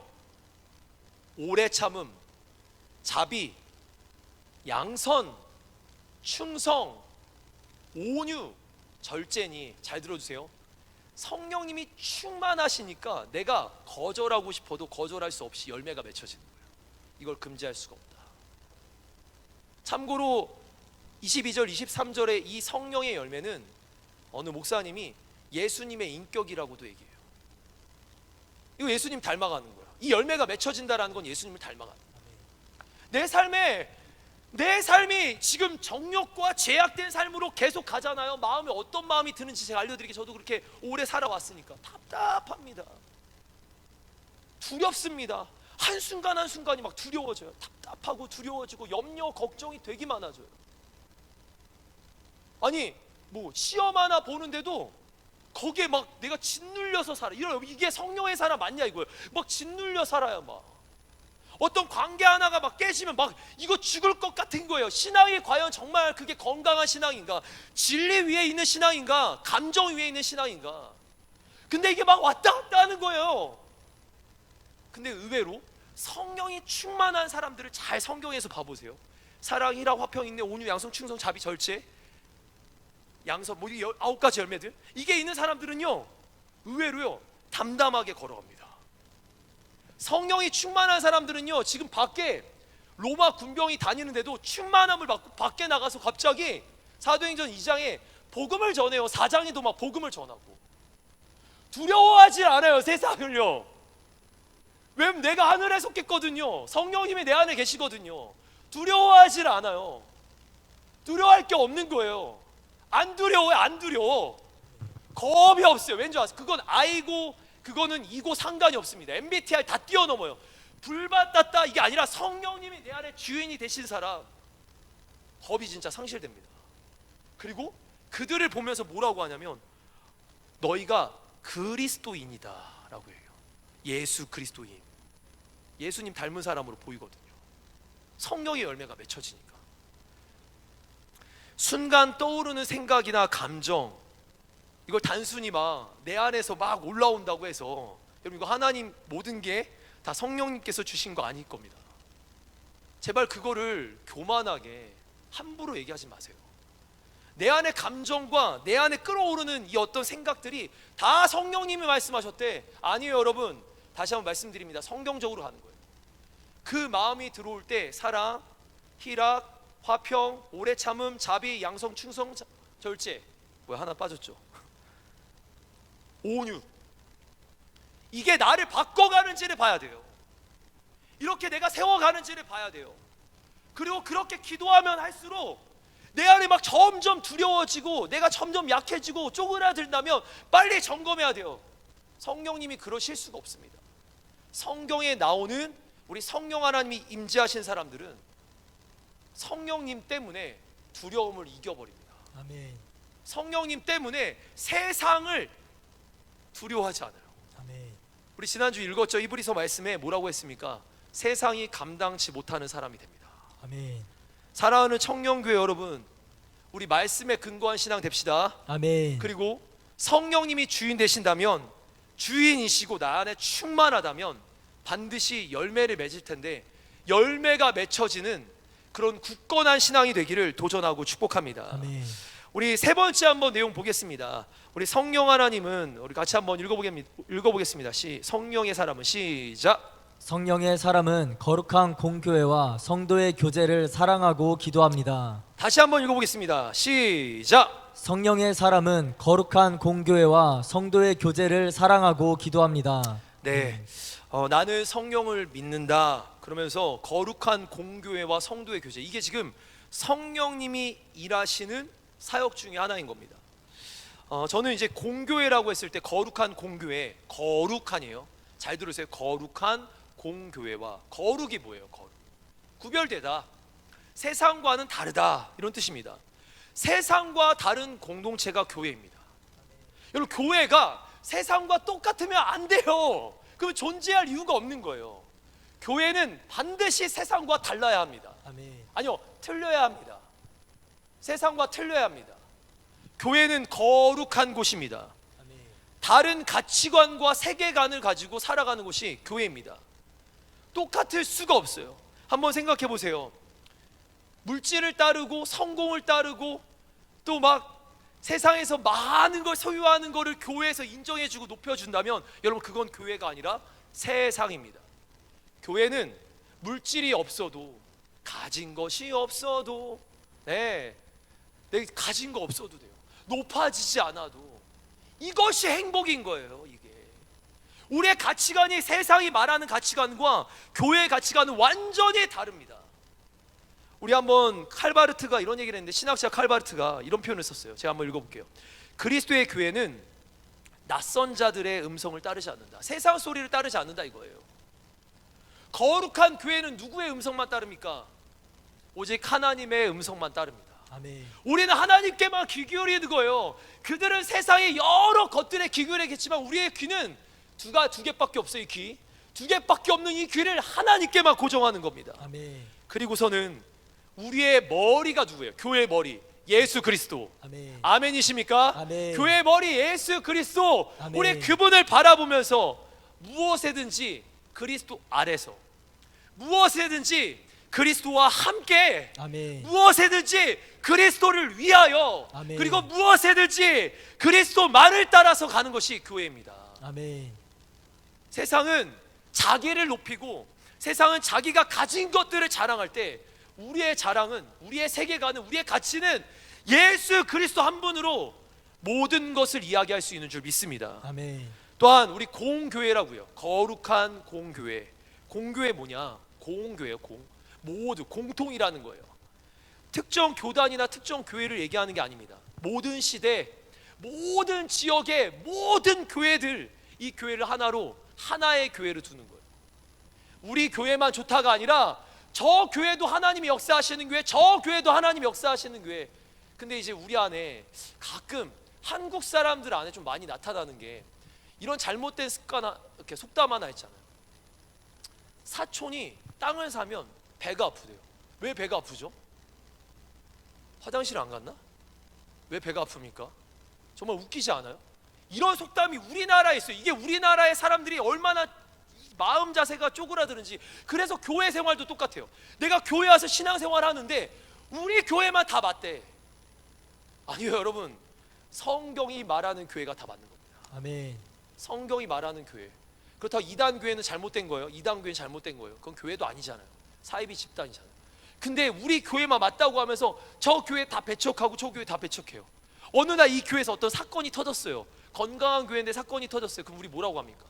오래 참음, 자비, 양선, 충성, 온유, 절제니, 잘 들어주세요. 성령님이 충만하시니까 내가 거절하고 싶어도 거절할 수 없이 열매가 맺혀지는 거예요. 이걸 금지할 수가 없다. 참고로 22절 23절의 이 성령의 열매는 어느 목사님이 예수님의 인격이라고도 얘기해요. 이거 예수님 닮아가는 거야. 이 열매가 맺혀진다라는 건 예수님을 닮아가는 거야. 내 삶에 내 삶이 지금 정욕과 제약된 삶으로 계속 가잖아요. 마음에 어떤 마음이 드는지 제가 알려드리게, 저도 그렇게 오래 살아왔으니까 답답합니다. 두렵습니다. 한순간 한순간이 막 두려워져요. 답답하고 두려워지고 염려 걱정이 되게 많아져요. 아니 뭐 시험 하나 보는데도 거기에 막 내가 짓눌려서 살아. 이게 성령의 사람 맞냐 이거예요. 막 짓눌려 살아요. 막 어떤 관계 하나가 막 깨지면 막 이거 죽을 것 같은 거예요. 신앙이 과연 정말 그게 건강한 신앙인가? 진리 위에 있는 신앙인가? 감정 위에 있는 신앙인가? 근데 이게 막 왔다 갔다 하는 거예요. 근데 의외로 성령이 충만한 사람들을 잘 성경에서 봐보세요. 사랑, 희락, 화평, 인내, 온유, 양성, 충성, 자비, 절제, 양선, 뭐 9가지 열매들, 이게 있는 사람들은요 의외로요 담담하게 걸어갑니다. 성령이 충만한 사람들은요 지금 밖에 로마 군병이 다니는데도 충만함을 받고 밖에 나가서 갑자기 사도행전 2장에 복음을 전해요. 4장에도 막 복음을 전하고 두려워하지 않아요. 세상을요. 왜냐면 내가 하늘에 속했거든요. 성령님이 내 안에 계시거든요. 두려워하지 않아요. 두려워할 게 없는 거예요. 안 두려워요. 안 두려워. 겁이 없어요. 왠지 아세요? 그건 아이고 그거는 이고 상관이 없습니다. MBTI 다 뛰어넘어요. 불받았다 이게 아니라 성령님이 내 안에 주인이 되신 사람, 겁이 진짜 상실됩니다. 그리고 그들을 보면서 뭐라고 하냐면 너희가 그리스도인이다 라고 해요. 예수 그리스도인, 예수님 닮은 사람으로 보이거든요. 성령의 열매가 맺혀지니까. 순간 떠오르는 생각이나 감정, 이걸 단순히 막 내 안에서 막 올라온다고 해서, 여러분 이거 하나님 모든 게 다 성령님께서 주신 거 아닐 겁니다. 제발 그거를 교만하게 함부로 얘기하지 마세요. 내 안의 감정과 내 안에 끌어오르는 이 어떤 생각들이 다 성령님이 말씀하셨대. 아니에요 여러분, 다시 한번 말씀드립니다. 성경적으로 하는 거예요. 그 마음이 들어올 때 사랑, 희락, 화평, 오래 참음, 자비, 양성, 충성, 절제, 뭐야 하나 빠졌죠. 온유, 이게 나를 바꿔가는지를 봐야 돼요. 이렇게 내가 세워가는지를 봐야 돼요. 그리고 그렇게 기도하면 할수록 내 안에 막 점점 두려워지고 내가 점점 약해지고 쪼그라들다면 빨리 점검해야 돼요. 성령님이 그러실 수가 없습니다. 성경에 나오는 우리 성령 하나님이 임재하신 사람들은 성령님 때문에 두려움을 이겨버립니다. 아멘. 성령님 때문에 세상을 두려워하지 않아요. 아멘. 우리 지난주 읽었죠. 이브리서 말씀에 뭐라고 했습니까? 세상이 감당치 못하는 사람이 됩니다. 아멘. 사랑하는 청년교회 여러분, 우리 말씀에 근거한 신앙 됩시다. 아멘. 그리고 성령님이 주인 되신다면, 주인이시고 나 안에 충만하다면 반드시 열매를 맺을 텐데, 열매가 맺혀지는 그런 굳건한 신앙이 되기를 도전하고 축복합니다. 아멘. 우리 세 번째 한번 내용 보겠습니다. 우리 성령 하나님은, 우리 같이 한번 읽어보겠습니다. 성령의 사람은, 시작. 성령의 사람은 거룩한 공교회와 성도의 교제를 사랑하고 기도합니다. 다시 한번 읽어보겠습니다. 시작. 성령의 사람은 거룩한 공교회와 성도의 교제를 사랑하고 기도합니다. 네, 나는 성령을 믿는다 그러면서 거룩한 공교회와 성도의 교제, 이게 지금 성령님이 일하시는 사역 중에 하나인 겁니다. 저는 이제 공교회라고 했을 때 거룩한 공교회, 거룩한이에요. 잘 들으세요. 거룩한 공교회와, 거룩이 뭐예요? 거룩, 구별되다, 세상과는 다르다, 이런 뜻입니다. 세상과 다른 공동체가 교회입니다. 여러분, 교회가 세상과 똑같으면 안 돼요. 그럼 존재할 이유가 없는 거예요. 교회는 반드시 세상과 달라야 합니다. 아멘. 아니요, 틀려야 합니다. 세상과 틀려야 합니다. 교회는 거룩한 곳입니다. 아멘. 다른 가치관과 세계관을 가지고 살아가는 곳이 교회입니다. 똑같을 수가 없어요. 한번 생각해 보세요. 물질을 따르고 성공을 따르고 또 막 세상에서 많은 걸 소유하는 것을 교회에서 인정해주고 높여준다면 여러분, 그건 교회가 아니라 세상입니다. 교회는 물질이 없어도, 가진 것이 없어도, 내 가진 거 없어도 돼요. 높아지지 않아도 이것이 행복인 거예요. 이게 우리의 가치관이 세상이 말하는 가치관과 교회의 가치관은 완전히 다릅니다. 우리 한번 칼바르트가 이런 얘기를 했는데, 신학자 칼바르트가 이런 표현을 썼어요. 제가 한번 읽어볼게요. 그리스도의 교회는 낯선 자들의 음성을 따르지 않는다. 세상 소리를 따르지 않는다 이거예요. 거룩한 교회는 누구의 음성만 따릅니까? 오직 하나님의 음성만 따릅니다. 아멘. 우리는 하나님께만 귀 기울이는 거예요. 그들은 세상의 여러 것들에 귀 기울이겠지만 우리의 귀는 두 개밖에 없어요. 이 귀. 두 개밖에 없는 이 귀를 하나님께만 고정하는 겁니다. 아멘. 그리고서는 우리의 머리가 누구예요? 교회의 머리, 예수 그리스도. 아멘. 아멘이십니까? 아멘. 교회의 머리 예수 그리스도. 아멘. 우리 그분을 바라보면서 무엇에든지 그리스도 아래서, 무엇에든지 그리스도와 함께, 아멘. 무엇에든지 그리스도를 위하여, 아멘. 그리고 무엇에든지 그리스도만을 따라서 가는 것이 교회입니다. 아멘. 세상은 자기를 높이고 세상은 자기가 가진 것들을 자랑할 때, 우리의 자랑은, 우리의 세계관은, 우리의 가치는 예수 그리스도 한 분으로 모든 것을 이야기할 수 있는 줄 믿습니다. 아멘. 또한 우리 공교회라고요. 거룩한 공교회. 공교회 뭐냐? 공교회요. 모두 공통이라는 거예요. 특정 교단이나 특정 교회를 얘기하는 게 아닙니다. 모든 시대, 모든 지역의 모든 교회들, 이 교회를 하나로, 하나의 교회를 두는 거예요. 우리 교회만 좋다가 아니라 저 교회도 하나님이 역사하시는 교회, 저 교회도 하나님이 역사하시는 교회. 근데 이제 우리 안에 가끔 한국 사람들 안에 좀 많이 나타나는 게 이런 잘못된 습관, 이렇게 속담 하나 있잖아요. 사촌이 땅을 사면 배가 아프대요. 왜 배가 아프죠? 화장실 안 갔나? 왜 배가 아픕니까? 정말 웃기지 않아요? 이런 속담이 우리나라에 있어요. 이게 우리나라의 사람들이 얼마나 마음 자세가 쪼그라드는지. 그래서 교회 생활도 똑같아요. 내가 교회 와서 신앙생활 하는데 우리 교회만 다 맞대. 아니요 여러분, 성경이 말하는 교회가 다 맞는 겁니다. 아멘. 성경이 말하는 교회. 그렇다고 이단 교회는 잘못된 거예요? 이단 교회는 잘못된 거예요? 그건 교회도 아니잖아요. 사이비 집단이잖아요. 근데 우리 교회만 맞다고 하면서 저 교회 다 배척하고 저 교회 다 배척해요. 어느 날 이 교회에서 어떤 사건이 터졌어요. 건강한 교회인데 사건이 터졌어요. 그럼 우리 뭐라고 합니까?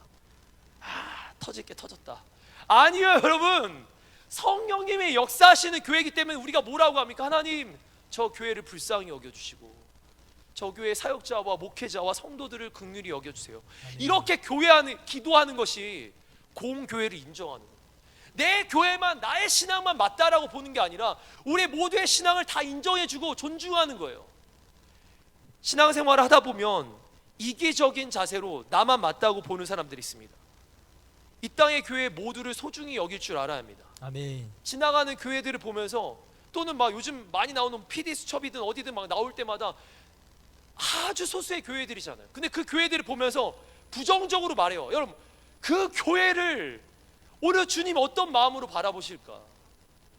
터질 게 터졌다. 아니요 여러분, 성령님의 역사하시는 교회이기 때문에 우리가 뭐라고 합니까? 하나님, 저 교회를 불쌍히 여겨주시고 저 교회 사역자와 목회자와 성도들을 긍휼히 여겨주세요. 이렇게 기도하는 것이 공교회를 인정하는 거예요. 내 교회만, 나의 신앙만 맞다라고 보는 게 아니라 우리 모두의 신앙을 다 인정해주고 존중하는 거예요. 신앙생활을 하다 보면 이기적인 자세로 나만 맞다고 보는 사람들이 있습니다. 이 땅의 교회 모두를 소중히 여길 줄 알아야 합니다. 아멘. 지나가는 교회들을 보면서, 또는 막 요즘 많이 나오는 PD 수첩이든 어디든 막 나올 때마다 아주 소수의 교회들이잖아요. 근데 그 교회들을 보면서 부정적으로 말해요. 여러분, 그 교회를 오늘 주님 어떤 마음으로 바라보실까?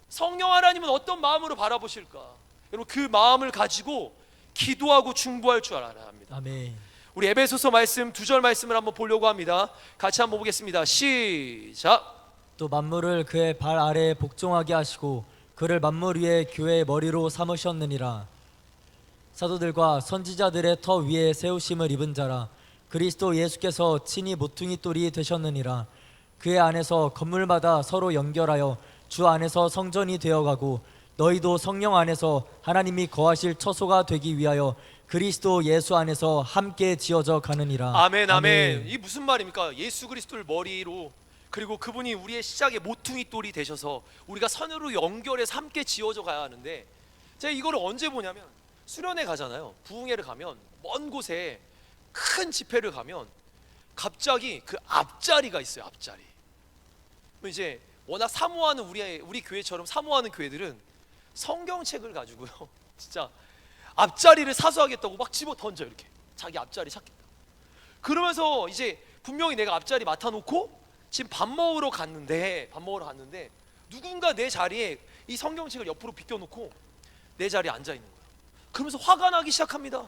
성령 하나님은 어떤 마음으로 바라보실까? 여러분, 그 마음을 가지고 기도하고 중보할 줄 알아야 합니다. 아멘. 우리 에베소서 말씀 2절 말씀을 한번 보려고 합니다. 같이 한번 보겠습니다. 시작. 또 만물을 그의 발 아래에 복종하게 하시고 그를 만물 위에 교회의 머리로 삼으셨느니라. 사도들과 선지자들의 터 위에 세우심을 입은 자라. 그리스도 예수께서 친히 모퉁이 돌이 되셨느니라. 그의 안에서 건물마다 서로 연결하여 주 안에서 성전이 되어가고 너희도 성령 안에서 하나님이 거하실 처소가 되기 위하여 그리스도 예수 안에서 함께 지어져 가느니라. 아멘, 아멘. 이 무슨 말입니까? 예수 그리스도를 머리로, 그리고 그분이 우리의 시작의 모퉁이 돌이 되셔서 우리가 선으로 연결해서 함께 지어져 가야 하는데, 제가 이거를 언제 보냐면 수련회 가잖아요. 부흥회를 가면, 먼 곳에 큰 집회를 가면 갑자기 그 앞자리가 있어요. 앞자리. 이제 워낙 사모하는 우리 교회처럼 사모하는 교회들은 성경책을 가지고요, 진짜 앞자리를 사수하겠다고 막 집어 던져. 이렇게 자기 앞자리 찾겠다. 그러면서 이제 분명히 내가 앞자리 맡아놓고 지금 밥 먹으러 갔는데 누군가 내 자리에 이 성경책을 옆으로 비껴놓고 내 자리에 앉아 있는 거야. 그러면서 화가 나기 시작합니다.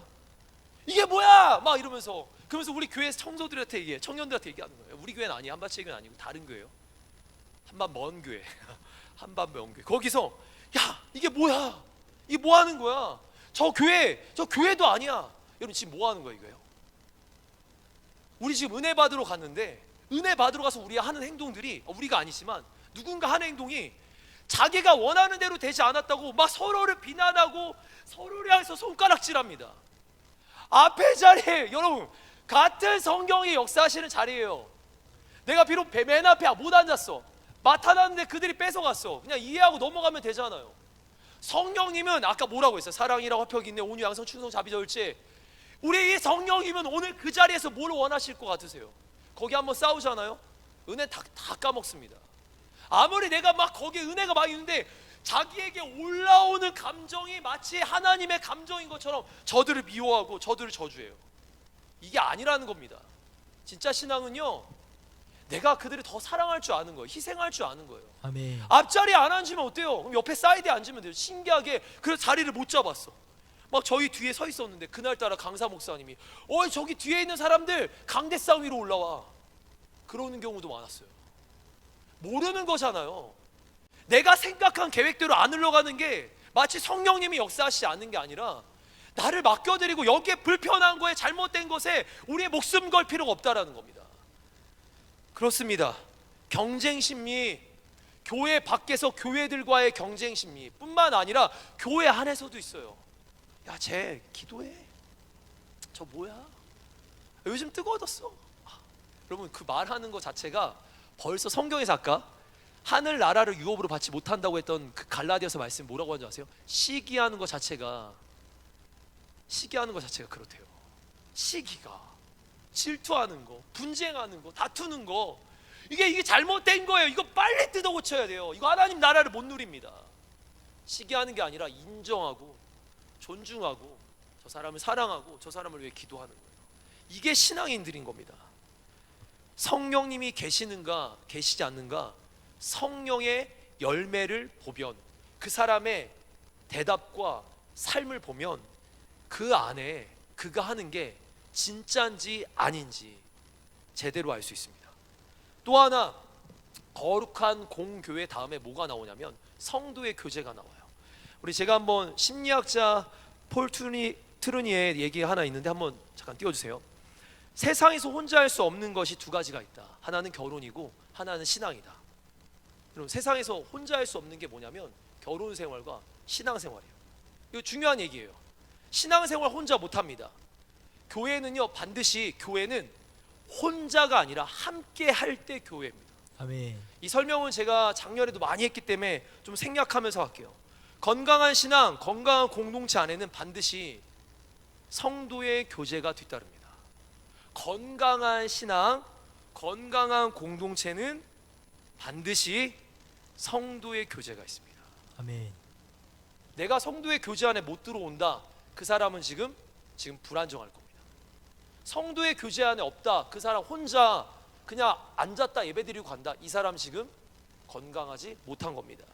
이게 뭐야? 막 이러면서. 그러면서 우리 교회 청년들한테 얘기하는 거예요. 우리 교회는 아니에요. 한밭의 교회는 아니고 다른 교회요. 한반 먼 교회. 한반 먼 교회. 거기서 야, 이게 뭐야? 이게 뭐 하는 거야? 저 교회도 아니야. 여러분, 지금 뭐 하는 거예요, 이거요? 우리 지금 은혜 받으러 갔는데, 은혜 받으러 가서 우리가 하는 행동들이, 우리가 아니지만 누군가 하는 행동이 자기가 원하는 대로 되지 않았다고 막 서로를 비난하고 서로를 향해서 손가락질합니다. 앞에 자리에 여러분, 같은 성경이 역사하시는 자리예요. 내가 비록 맨 앞에 못 앉았어, 맡아놨는데 그들이 뺏어갔어. 그냥 이해하고 넘어가면 되잖아요. 성령님은 아까 뭐라고 했어요? 사랑이라 화평이 있네, 온유 양성 충성 자비절제. 우리 이 성령님은 오늘 그 자리에서 뭘 원하실 것 같으세요? 거기 한번 싸우잖아요. 은혜 다 까먹습니다. 아무리 내가 막 거기에 은혜가 막 있는데 자기에게 올라오는 감정이 마치 하나님의 감정인 것처럼 저들을 미워하고 저들을 저주해요. 이게 아니라는 겁니다. 진짜 신앙은요, 내가 그들을 더 사랑할 줄 아는 거예요. 희생할 줄 아는 거예요. 아멘. 앞자리에 안 앉으면 어때요? 그럼 옆에 사이드에 앉으면 돼요. 신기하게 그래서 자리를 못 잡았어. 막 저희 뒤에 서 있었는데 그날따라 강사 목사님이 저기 뒤에 있는 사람들 강대상 위로 올라와, 그러는 경우도 많았어요. 모르는 거잖아요. 내가 생각한 계획대로 안 흘러가는 게 마치 성령님이 역사하시지 않는 게 아니라 나를 맡겨드리고 여기에 불편한 거에 잘못된 것에 우리의 목숨 걸 필요가 없다라는 겁니다. 그렇습니다. 경쟁심리, 교회 밖에서 교회들과의 경쟁심리 뿐만 아니라 교회 안에서도 있어요. 야, 쟤 기도해, 저 뭐야, 요즘 뜨거워졌어. 여러분, 그 말하는 것 자체가 벌써 성경에서 아까 하늘나라를 유업으로 받지 못한다고 했던 그 갈라디아서 말씀 뭐라고 하는지 아세요? 시기하는 것 자체가 그렇대요. 시기가, 질투하는 거, 분쟁하는 거, 다투는 거, 이게 잘못된 거예요. 이거 빨리 뜯어 고쳐야 돼요. 이거 하나님 나라를 못 누립니다. 시기하는 게 아니라 인정하고 존중하고 저 사람을 사랑하고 저 사람을 위해 기도하는 거예요. 이게 신앙인들인 겁니다. 성령님이 계시는가 계시지 않는가, 성령의 열매를 보면, 그 사람의 대답과 삶을 보면 그 안에 그가 하는 게 진짜인지 아닌지 제대로 알 수 있습니다. 또 하나, 거룩한 공교회 다음에 뭐가 나오냐면 성도의 교제가 나와요. 우리 제가 한번 심리학자 폴 트루니의 얘기 하나 있는데 한번 잠깐 띄워주세요. 세상에서 혼자 할 수 없는 것이 두 가지가 있다. 하나는 결혼이고 하나는 신앙이다. 여러분, 세상에서 혼자 할 수 없는 게 뭐냐면 결혼 생활과 신앙 생활이에요. 이거 중요한 얘기예요. 신앙 생활 혼자 못합니다. 교회는요, 반드시 교회는 혼자가 아니라 함께 할 때 교회입니다. 아멘. 이 설명은 제가 작년에도 많이 했기 때문에 좀 생략하면서 할게요. 건강한 신앙, 건강한 공동체 안에는 반드시 성도의 교제가 뒤따릅니다. 건강한 신앙, 건강한 공동체는 반드시 성도의 교제가 있습니다. 아멘. 내가 성도의 교제 안에 못 들어온다, 그 사람은 지금 불안정할 겁니다. 성도의 교제 안에 없다, 그 사람 혼자 그냥 앉았다 예배드리고 간다, 이 사람 지금 건강하지 못한 겁니다.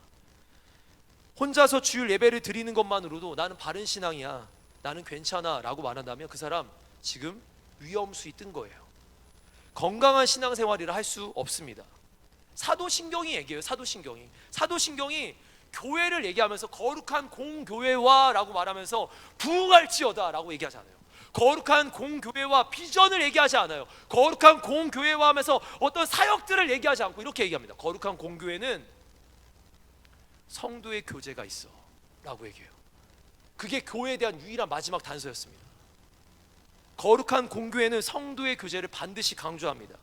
혼자서 주일 예배를 드리는 것만으로도 나는 바른 신앙이야, 나는 괜찮아 라고 말한다면 그 사람 지금 위험수위 뜬 거예요. 건강한 신앙생활이라 할 수 없습니다. 사도신경이 얘기해요. 사도신경이 교회를 얘기하면서 거룩한 공교회와 라고 말하면서 부흥할지어다 라고 얘기하잖아요. 거룩한 공교회와 비전을 얘기하지 않아요. 거룩한 공교회와 하면서 어떤 사역들을 얘기하지 않고 이렇게 얘기합니다. 거룩한 공교회는 성도의 교제가 있어 라고 얘기해요. 그게 교회에 대한 유일한 마지막 단서였습니다. 거룩한 공교회는 성도의 교제를 반드시 강조합니다.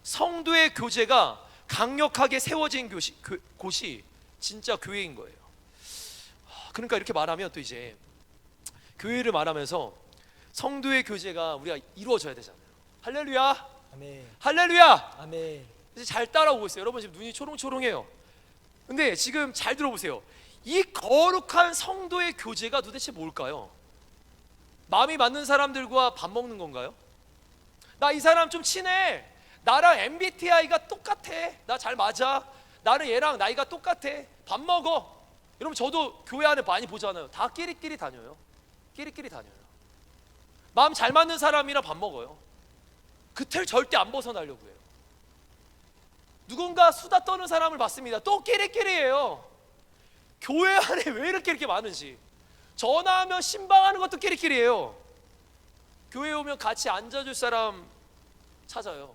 성도의 교제가 강력하게 세워진 곳이 진짜 교회인 거예요. 그러니까 이렇게 말하면 또 이제 교회를 말하면서 성도의 교제가 우리가 이루어져야 되잖아요. 할렐루야, 아멘. 할렐루야. 아멘. 이제 잘 따라오고 있어요. 여러분 지금 눈이 초롱초롱해요. 근데 지금 잘 들어보세요. 이 거룩한 성도의 교제가 도대체 뭘까요? 마음이 맞는 사람들과 밥 먹는 건가요? 나 이 사람 좀 친해, 나랑 MBTI가 똑같아, 나 잘 맞아, 나는 얘랑 나이가 똑같아, 밥 먹어. 여러분 저도 교회 안에 많이 보잖아요. 다 끼리끼리 다녀요. 마음 잘 맞는 사람이랑 밥 먹어요. 그 틀 절대 안 벗어나려고 해요. 누군가 수다 떠는 사람을 봤습니다. 또 끼리끼리예요. 교회 안에 왜 이렇게 많은지. 전화하면 신방하는 것도 끼리끼리예요. 교회에 오면 같이 앉아줄 사람 찾아요.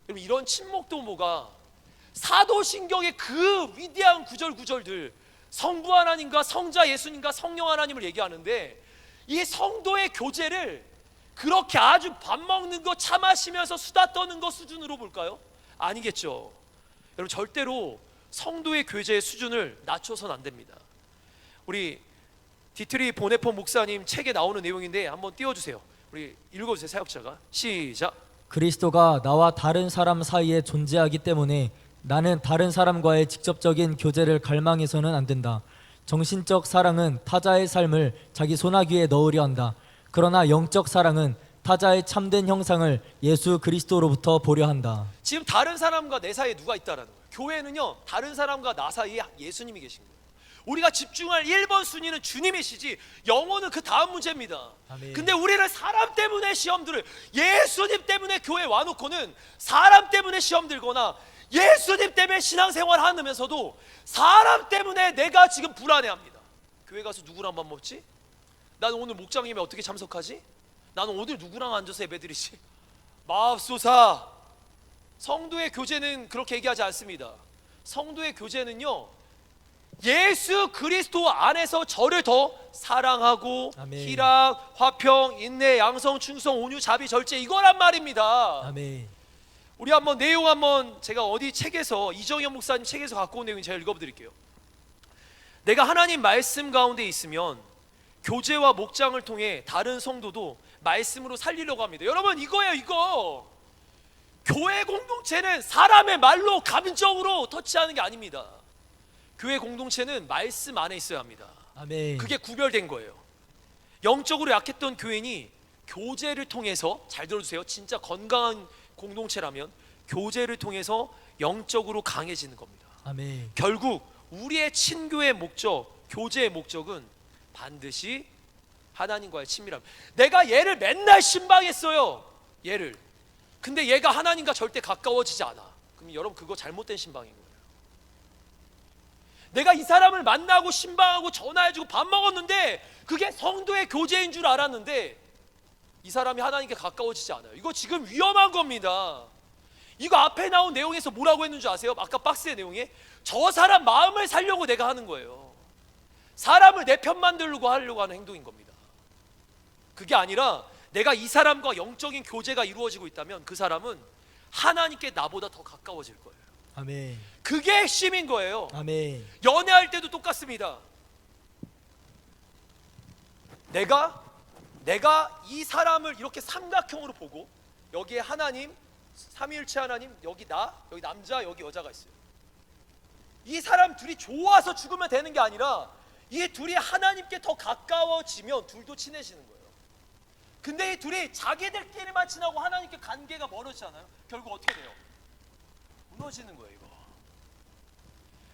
여러분 이런 친목 도모가 사도신경의 그 위대한 구절들, 성부 하나님과 성자 예수님과 성령 하나님을 얘기하는데, 이 성도의 교제를 그렇게 아주 밥 먹는 거, 차 마시면서 수다 떠는 거 수준으로 볼까요? 아니겠죠. 여러분, 절대로 성도의 교제의 수준을 낮춰서는 안 됩니다. 우리 디트리 보네폰 목사님 책에 나오는 내용인데 한번 띄워주세요. 우리 읽어주세요. 사역자가 시작. 그리스도가 나와 다른 사람 사이에 존재하기 때문에 나는 다른 사람과의 직접적인 교제를 갈망해서는 안 된다. 정신적 사랑은 타자의 삶을 자기 소나기에 넣으려 한다. 그러나 영적 사랑은 타자의 참된 형상을 예수 그리스도로부터 보려 한다. 지금 다른 사람과 내 사이에 누가 있다라는 거예요. 교회는요, 다른 사람과 나 사이에 예수님이 계신 거예요. 우리가 집중할 1번 순위는 주님이시지, 영혼은 그 다음 문제입니다. 아멘. 근데 우리는 사람 때문에 시험 들을, 예수님 때문에 교회 와놓고는 사람 때문에 시험 들거나 예수님 때문에 신앙생활 하면서도 사람 때문에 내가 지금 불안해합니다. 교회 가서 누구랑 밥 먹지? 나는 오늘 목장 예배 어떻게 참석하지? 나는 오늘 누구랑 앉아서 예배드리지? 마옵소사. 성도의 교제는 그렇게 얘기하지 않습니다. 성도의 교제는요, 예수 그리스도 안에서 저를 더 사랑하고 아멘. 희락, 화평, 인내, 양성, 충성, 온유, 자비, 절제, 이거란 말입니다. 아멘. 우리 한번 내용 한번, 제가 어디 책에서, 이정현 목사님 책에서 갖고 온 내용 제가 읽어드릴게요. 내가 하나님 말씀 가운데 있으면 교제와 목장을 통해 다른 성도도 말씀으로 살리려고 합니다. 여러분, 이거예요, 이거. 교회 공동체는 사람의 말로 감정으로 터치하는 게 아닙니다. 교회 공동체는 말씀 안에 있어야 합니다. 아멘. 그게 구별된 거예요. 영적으로 약했던 교인이 교제를 통해서, 잘 들어주세요, 진짜 건강한 공동체라면 교제를 통해서 영적으로 강해지는 겁니다. 아멘. 결국 우리의 친교의 목적, 교제의 목적은 반드시 하나님과의 친밀함. 내가 얘를 맨날 신방했어요, 얘를. 근데 얘가 하나님과 절대 가까워지지 않아. 그럼 여러분, 그거 잘못된 신방인 거예요. 내가 이 사람을 만나고 신방하고 전화해주고 밥 먹었는데 그게 성도의 교제인 줄 알았는데 이 사람이 하나님께 가까워지지 않아요. 이거 지금 위험한 겁니다. 이거 앞에 나온 내용에서 뭐라고 했는지 아세요? 아까 박스의 내용에 저 사람 마음을 살려고 내가 하는 거예요. 사람을 내 편 만들려고 하려고 하는 행동인 겁니다. 그게 아니라 내가 이 사람과 영적인 교제가 이루어지고 있다면 그 사람은 하나님께 나보다 더 가까워질 거예요. 아멘. 그게 핵심인 거예요. 아멘. 연애할 때도 똑같습니다. 내가 이 사람을 이렇게 삼각형으로 보고, 여기에 하나님, 삼위일체 하나님, 여기 나, 여기 남자, 여기 여자가 있어요. 이 사람 둘이 좋아서 죽으면 되는 게 아니라 이 둘이 하나님께 더 가까워지면 둘도 친해지는 거예요. 근데 이 둘이 자기들끼리만 친하고 하나님께 관계가 멀어지잖아요. 결국 어떻게 돼요? 무너지는 거예요. 이거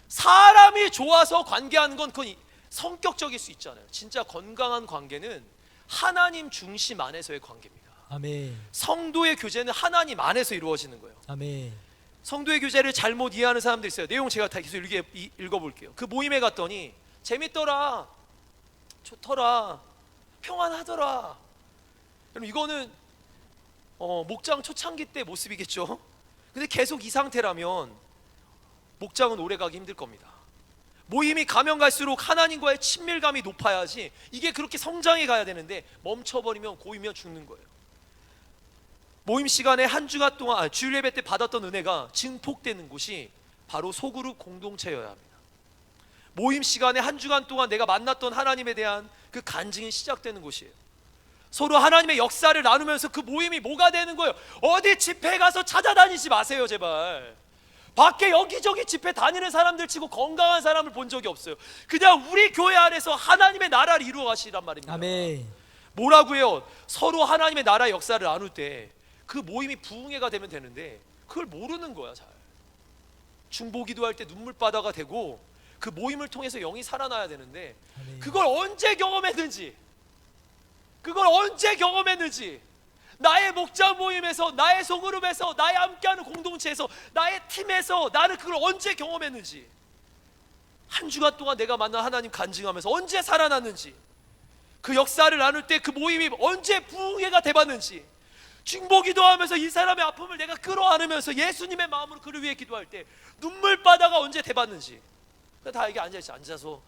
사람이 좋아서 관계하는 건 그건 성격적일 수 있잖아요. 진짜 건강한 관계는 하나님 중심 안에서의 관계입니다. 아멘. 성도의 교제는 하나님 안에서 이루어지는 거예요. 아멘. 성도의 교제를 잘못 이해하는 사람들이 있어요. 내용 제가 다 계속 읽어볼게요. 그 모임에 갔더니 재밌더라, 좋더라, 평안하더라. 여러분, 이거는 목장 초창기 때 모습이겠죠. 근데 계속 이 상태라면 목장은 오래가기 힘들 겁니다. 모임이 가면 갈수록 하나님과의 친밀감이 높아야지 이게 그렇게 성장해 가야 되는데 멈춰버리면 고이면 죽는 거예요. 모임 시간에 한 주간 동안 주일 예배 때 받았던 은혜가 증폭되는 곳이 바로 소그룹 공동체여야 합니다. 모임 시간에 한 주간 동안 내가 만났던 하나님에 대한 그 간증이 시작되는 곳이에요. 서로 하나님의 역사를 나누면서 그 모임이 뭐가 되는 거예요? 어디 집회 가서 찾아다니지 마세요, 제발. 밖에 여기저기 집회 다니는 사람들 치고 건강한 사람을 본 적이 없어요. 그냥 우리 교회 안에서 하나님의 나라를 이루어 가시란 말입니다. 아멘. 뭐라고 해요? 서로 하나님의 나라의 역사를 나눌 때 그 모임이 부흥회가 되면 되는데 그걸 모르는 거야. 잘 중보기도 할 때 눈물바다가 되고 그 모임을 통해서 영이 살아나야 되는데 아멘. 그걸 언제 경험했는지, 나의 목장 모임에서, 나의 소그룹에서, 나의 함께하는 공동체에서, 나의 팀에서 나는 그걸 언제 경험했는지, 한 주간 동안 내가 만난 하나님 간증하면서 언제 살아났는지, 그 역사를 나눌 때 그 모임이 언제 부흥회가 돼봤는지, 중보기도하면서 이 사람의 아픔을 내가 끌어안으면서 예수님의 마음으로 그를 위해 기도할 때 눈물바다가 언제 대봤는지 다 이게 앉아서 아멘,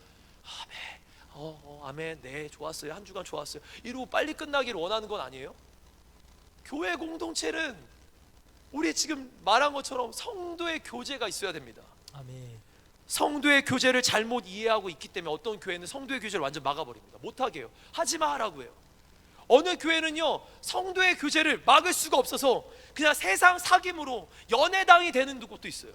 아멘, 네 좋았어요, 한 주간 좋았어요 이러고 빨리 끝나기를 원하는 건 아니에요. 교회 공동체는 우리 지금 말한 것처럼 성도의 교제가 있어야 됩니다. 아멘. 성도의 교제를 잘못 이해하고 있기 때문에 어떤 교회는 성도의 교제를 완전 막아버립니다. 못하게 해요. 하지 마라고 해요. 어느 교회는요 성도의 교제를 막을 수가 없어서 그냥 세상 사귐으로 연애당이 되는 곳도 있어요.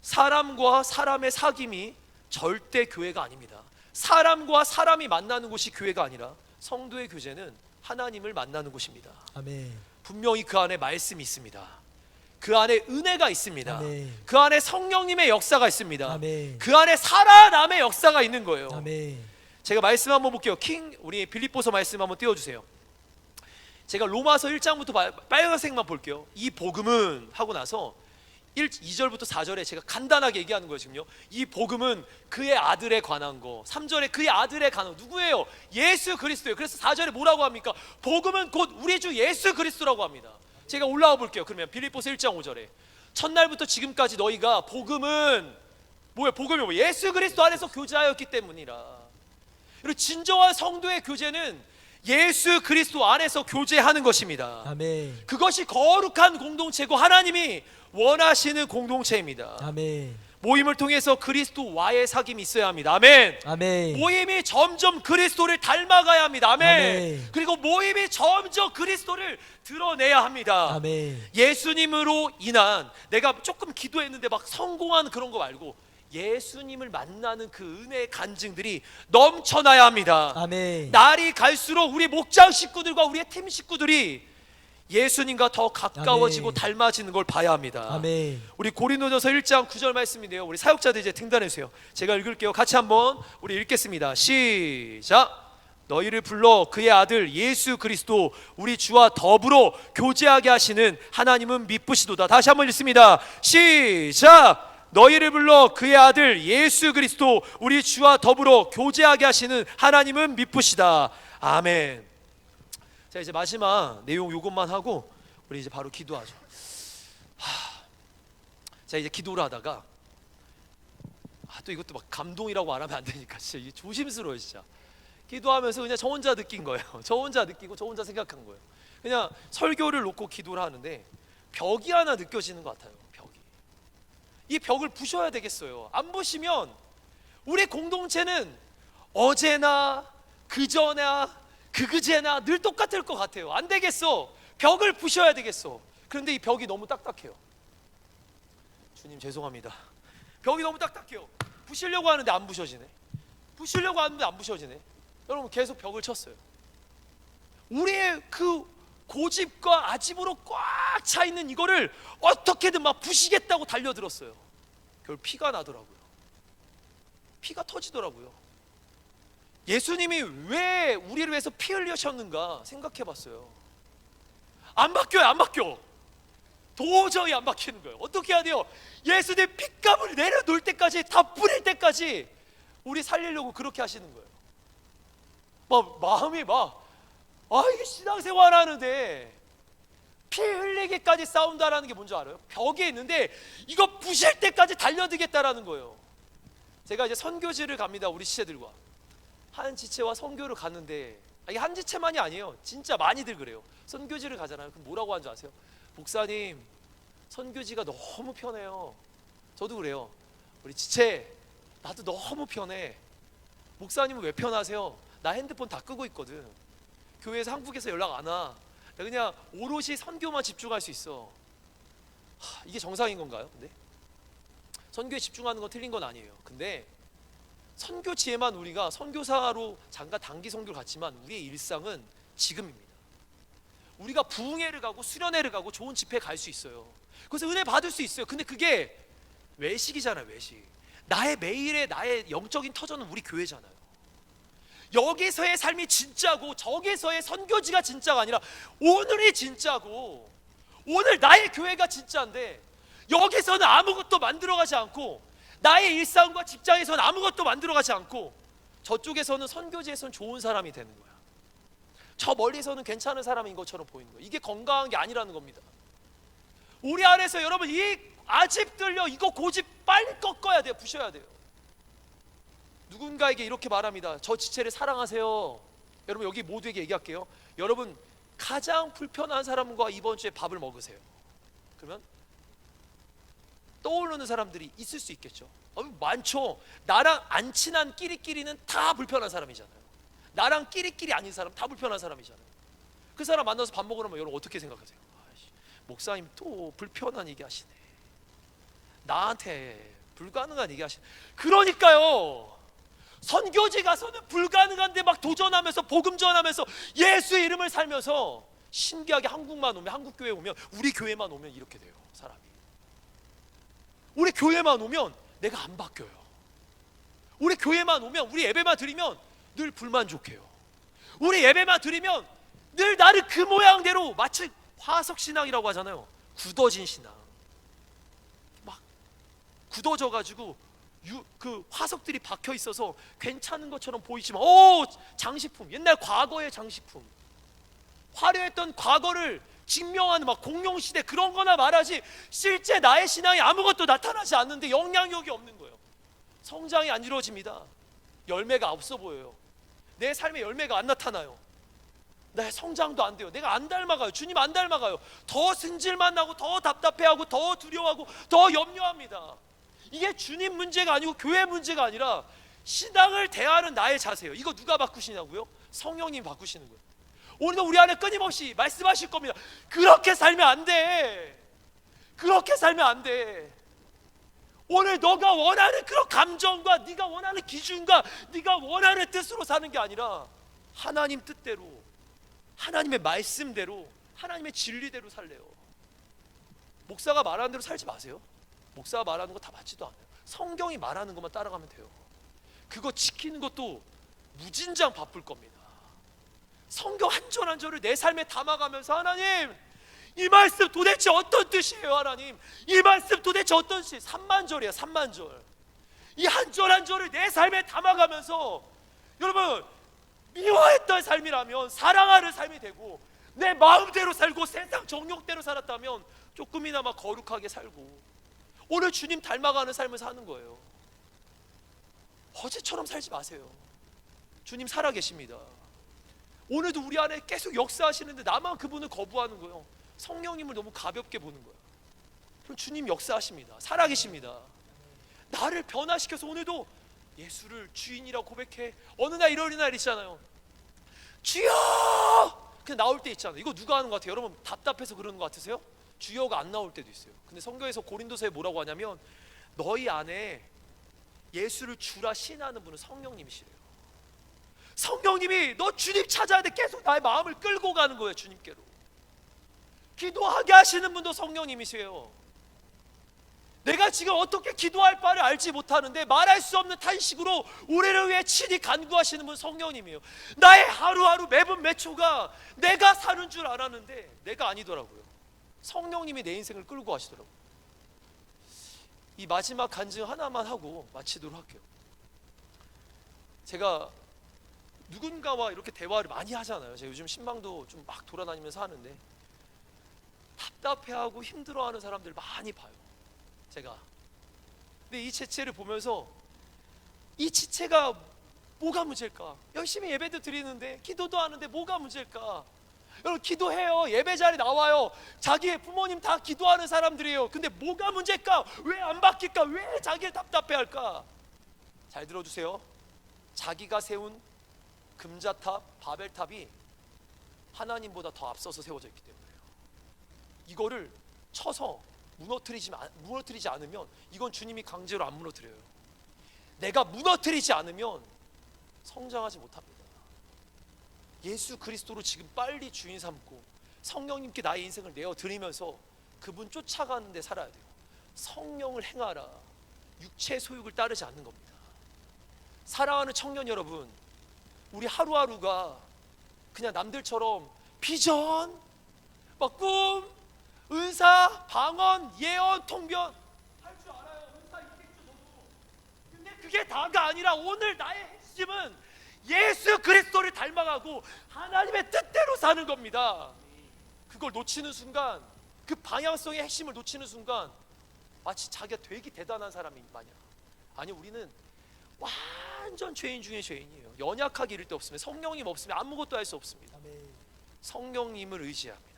사람과 사람의 사귐이 절대 교회가 아닙니다. 사람과 사람이 만나는 곳이 교회가 아니라 성도의 교제는 하나님을 만나는 곳입니다. 아멘. 분명히 그 안에 말씀이 있습니다. 그 안에 은혜가 있습니다. 아멘. 그 안에 성령님의 역사가 있습니다. 아멘. 그 안에 살아남의 역사가 있는 거예요. 아멘. 제가 말씀 한번 볼게요. 우리 빌립보서 말씀 한번 띄워주세요. 제가 로마서 1장부터 빨간색만 볼게요. 이 복음은 하고 나서 2절부터 4절에 제가 간단하게 얘기하는 거예요. 지금요 이 복음은 그의 아들에 관한 거, 3절에 그의 아들에 관한 거 누구예요? 예수 그리스도예요. 그래서 4절에 뭐라고 합니까? 복음은 곧 우리 주 예수 그리스도라고 합니다. 제가 올라와 볼게요. 그러면 빌립보서 1장 5절에 첫날부터 지금까지 너희가 복음은 뭐예요? 복음이 뭐 예수 그리스도 안에서 교제하였기 때문이라. 그리고 진정한 성도의 교제는 예수 그리스도 안에서 교제하는 것입니다. 아멘. 그것이 거룩한 공동체고 하나님이 원하시는 공동체입니다. 아멘. 모임을 통해서 그리스도와의 사귐이 있어야 합니다. 아멘. 아멘. 모임이 점점 그리스도를 닮아가야 합니다. 아멘. 아멘. 그리고 모임이 점점 그리스도를 드러내야 합니다. 아멘. 예수님으로 인한 내가 조금 기도했는데 막 성공한 그런 거 말고 예수님을 만나는 그 은혜의 간증들이 넘쳐나야 합니다. 아멘. 날이 갈수록 우리 목장 식구들과 우리의 팀 식구들이 예수님과 더 가까워지고 아멘. 닮아지는 걸 봐야 합니다. 아멘. 우리 고린도전서 1장 9절 말씀인데요. 우리 사역자들 이제 등단해 주세요. 제가 읽을게요. 같이 한번 우리 읽겠습니다. 시작. 너희를 불러 그의 아들 예수 그리스도 우리 주와 더불어 교제하게 하시는 하나님은 미쁘시도다. 다시 한번 읽습니다. 시작. 너희를 불러 그의 아들 예수 그리스도 우리 주와 더불어 교제하게 하시는 하나님은 미쁘시다. 아멘. 자 이제 마지막 내용 요것만 하고 우리 이제 바로 기도하죠. 자 이제 기도를 하다가 또 이것도 막 감동이라고 말하면 안 되니까 진짜 이게 조심스러워요. 진짜 기도하면서 그냥 저 혼자 느낀 거예요. 저 혼자 느끼고 저 혼자 생각한 거예요. 그냥 설교를 놓고 기도를 하는데 벽이 하나 느껴지는 것 같아요. 이 벽을 부셔야 되겠어요. 안 부시면 우리 공동체는 어제나 그저나 그제나 늘 똑같을 것 같아요. 안 되겠어. 벽을 부셔야 되겠어. 그런데 이 벽이 너무 딱딱해요. 주님 죄송합니다. 벽이 너무 딱딱해요. 부시려고 하는데 안 부셔지네. 부시려고 하는데 안 부셔지네. 여러분 계속 벽을 쳤어요. 우리의 그 고집과 아집으로 꽉 차 있는 이거를 어떻게든 막 부시겠다고 달려들었어요. 결국 피가 나더라고요. 피가 터지더라고요. 예수님이 왜 우리를 위해서 피 흘리셨는가 생각해봤어요. 안 바뀌어요. 안 바뀌어. 도저히 안 바뀌는 거예요. 어떻게 해야 돼요? 예수님 핏값을 내려놓을 때까지 다 뿌릴 때까지 우리 살리려고 그렇게 하시는 거예요. 막 마음이 이게 신앙생활 하는데 피 흘리기까지 싸운다라는 게 뭔지 알아요? 벽에 있는데 이거 부실 때까지 달려들겠다라는 거예요. 제가 이제 선교지를 갑니다. 우리 지체들과 한 지체와 선교를 갔는데 이게 한 지체만이 아니에요. 진짜 많이들 그래요. 선교지를 가잖아요. 그럼 뭐라고 하는 줄 아세요? 목사님 선교지가 너무 편해요. 저도 그래요. 우리 지체 나도 너무 편해. 목사님은 왜 편하세요? 나 핸드폰 다 끄고 있거든. 교회에서 한국에서 연락 안 와. 그냥 오롯이 선교만 집중할 수 있어. 이게 정상인 건가요? 근데 선교에 집중하는 건 틀린 건 아니에요. 근데 선교지에만 우리가 선교사로 잠깐 단기 선교를 갔지만 우리의 일상은 지금입니다. 우리가 부흥회를 가고 수련회를 가고 좋은 집회 갈 수 있어요. 그래서 은혜 받을 수 있어요. 근데 그게 외식이잖아요. 외식. 나의 매일의 나의 영적인 터전은 우리 교회잖아요. 여기서의 삶이 진짜고 저기서의 선교지가 진짜가 아니라 오늘이 진짜고 오늘 나의 교회가 진짜인데 여기서는 아무것도 만들어가지 않고 나의 일상과 직장에서는 아무것도 만들어가지 않고 저쪽에서는 선교지에서는 좋은 사람이 되는 거야. 저 멀리서는 괜찮은 사람인 것처럼 보이는 거예요. 이게 건강한 게 아니라는 겁니다. 우리 안에서 여러분 이 아집들요, 이거 고집 빨리 꺾어야 돼요. 부셔야 돼요. 누군가에게 이렇게 말합니다. 저 지체를 사랑하세요. 여러분 여기 모두에게 얘기할게요. 여러분 가장 불편한 사람과 이번 주에 밥을 먹으세요. 그러면 떠오르는 사람들이 있을 수 있겠죠. 많죠. 나랑 안 친한 끼리끼리는 다 불편한 사람이잖아요. 나랑 끼리끼리 아닌 사람 다 불편한 사람이잖아요. 그 사람 만나서 밥 먹으려면 여러분 어떻게 생각하세요? 아이씨, 목사님 또 불편한 얘기 하시네. 나한테 불가능한 얘기 하시네. 그러니까요, 선교지 가서는 불가능한데 막 도전하면서 복음 전하면서 예수의 이름을 살면서 신기하게 한국만 오면, 한국 교회 오면, 우리 교회만 오면 이렇게 돼요. 사람이 우리 교회만 오면 내가 안 바뀌어요. 우리 교회만 오면, 우리 예배만 드리면 늘 불만족해요. 우리 예배만 드리면 늘 나를 그 모양대로, 마치 화석신앙이라고 하잖아요. 굳어진 신앙, 막 굳어져가지고 그 화석들이 박혀 있어서 괜찮은 것처럼 보이지만, 장식품, 옛날 과거의 장식품, 화려했던 과거를 증명하는 막 공룡시대 그런 거나 말하지, 실제 나의 신앙이 아무것도 나타나지 않는데 영향력이 없는 거예요. 성장이 안 이루어집니다. 열매가 없어 보여요. 내 삶의 열매가 안 나타나요. 내 성장도 안 돼요. 내가 안 닮아가요. 주님 안 닮아가요. 더 승질만 나고, 더 답답해하고, 더 두려워하고, 더 염려합니다. 이게 주님 문제가 아니고 교회 문제가 아니라 신앙을 대하는 나의 자세예요. 이거 누가 바꾸시냐고요? 성령님이 바꾸시는 거예요. 오늘도 우리 안에 끊임없이 말씀하실 겁니다. 그렇게 살면 안 돼. 그렇게 살면 안 돼. 오늘 너가 원하는 그런 감정과 네가 원하는 기준과 네가 원하는 뜻으로 사는 게 아니라 하나님 뜻대로, 하나님의 말씀대로, 하나님의 진리대로 살래요. 목사가 말하는 대로 살지 마세요. 목사가 말하는 거 다 맞지도 않아요. 성경이 말하는 것만 따라가면 돼요. 그거 지키는 것도 무진장 바쁠 겁니다. 성경 한 절 한 절을 내 삶에 담아가면서, 하나님 이 말씀 도대체 어떤 뜻이에요? 하나님 이 말씀 도대체 어떤 뜻이에요? 3만 절이에요. 3만 절. 이 한 절 한 절을 내 삶에 담아가면서, 여러분 미워했던 삶이라면 사랑하는 삶이 되고, 내 마음대로 살고 세상 정욕대로 살았다면 조금이나마 거룩하게 살고, 오늘 주님 닮아가는 삶을 사는 거예요. 어제처럼 살지 마세요. 주님 살아계십니다. 오늘도 우리 안에 계속 역사하시는데 나만 그분을 거부하는 거예요. 성령님을 너무 가볍게 보는 거예요. 그럼 주님 역사하십니다. 살아계십니다. 나를 변화시켜서 오늘도 예수를 주인이라고 고백해. 어느 날 이런 날 있잖아요. 주여! 그냥 나올 때 있잖아요. 이거 누가 하는 것 같아요? 여러분 답답해서 그러는 것 같으세요? 주여가 안 나올 때도 있어요. 근데 성경에서 고린도서에 뭐라고 하냐면, 너희 안에 예수를 주라 시인하는 분은 성령님이시래요. 성령님이 너 주님 찾아야 돼. 계속 나의 마음을 끌고 가는 거예요. 주님께로 기도하게 하시는 분도 성령님이세요. 내가 지금 어떻게 기도할 바를 알지 못하는데 말할 수 없는 탄식으로 우리를 위해 친히 간구하시는 분 성령님이에요. 나의 하루하루 매분 매초가 내가 사는 줄 알았는데 내가 아니더라고요. 성령님이 내 인생을 끌고 가시더라고요. 이 마지막 간증 하나만 하고 마치도록 할게요. 제가 누군가와 이렇게 대화를 많이 하잖아요. 제가 요즘 신방도 좀 막 돌아다니면서 하는데 답답해하고 힘들어하는 사람들 많이 봐요. 제가. 근데 이 지체를 보면서 이 지체가 뭐가 문제일까? 열심히 예배도 드리는데 기도도 하는데 뭐가 문제일까? 여러분 기도해요. 예배 자리에 나와요. 자기의 부모님 다 기도하는 사람들이에요. 근데 뭐가 문제일까? 왜 안 바뀔까? 왜 자기를 답답해할까? 잘 들어주세요. 자기가 세운 금자탑, 바벨탑이 하나님보다 더 앞서서 세워져 있기 때문에요. 이거를 쳐서 무너뜨리지 않으면 이건 주님이 강제로 안 무너뜨려요. 내가 무너뜨리지 않으면 성장하지 못합니다. 예수 그리스도로 지금 빨리 주인 삼고 성령님께 나의 인생을 내어드리면서 그분 쫓아가는 데 살아야 돼요. 성령을 행하라. 육체의 소욕을 따르지 않는 겁니다. 사랑하는 청년 여러분, 우리 하루하루가 그냥 남들처럼 비전, 막 꿈, 은사, 방언, 예언, 통변 할 줄 알아요. 은사 있겠죠 저도. 근데 그게 다가 아니라 오늘 나의 핵심은 예수 그리스도를 닮아가고 하나님의 뜻대로 사는 겁니다. 그걸 놓치는 순간, 그 방향성의 핵심을 놓치는 순간 마치 자기가 되게 대단한 사람이 마냥, 아니 우리는 완전 죄인 중에 죄인이에요. 연약하기 이를 데 없으면, 성령님 없으면 아무것도 할 수 없습니다. 성령님을 의지합니다.